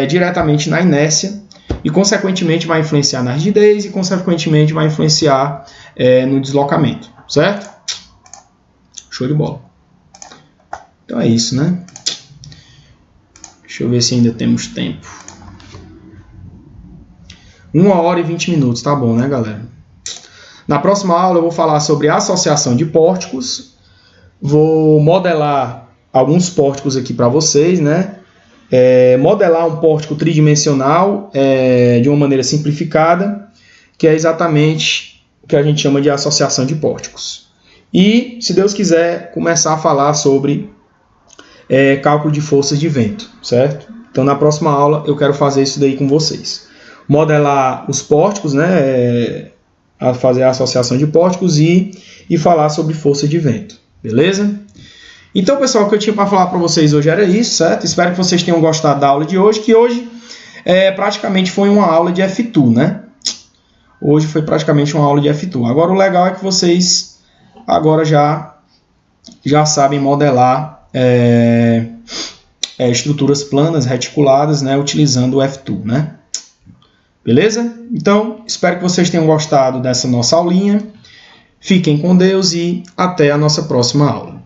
diretamente na inércia e, consequentemente, vai influenciar na rigidez e, consequentemente, vai influenciar no deslocamento, certo? Show de bola. Então é isso, né? Deixa eu ver se ainda temos tempo. 1 hora e 20 minutos, tá bom, né, galera? Na próxima aula eu vou falar sobre associação de pórticos. Vou modelar alguns pórticos aqui para vocês, né? Modelar um pórtico tridimensional de uma maneira simplificada, que é exatamente o que a gente chama de associação de pórticos. E, se Deus quiser, começar a falar sobre cálculo de forças de vento, certo? Então, na próxima aula, eu quero fazer isso daí com vocês. Modelar os pórticos, né? Fazer a associação de pórticos e falar sobre força de vento, beleza? Então, pessoal, o que eu tinha para falar para vocês hoje era isso, certo? Espero que vocês tenham gostado da aula de hoje, que hoje praticamente foi uma aula de F2, né? Hoje foi praticamente uma aula de F2. Agora, o legal é que vocês agora já sabem modelar estruturas planas, reticuladas, né, utilizando o F2, né? Beleza? Então, espero que vocês tenham gostado dessa nossa aulinha. Fiquem com Deus e até a nossa próxima aula.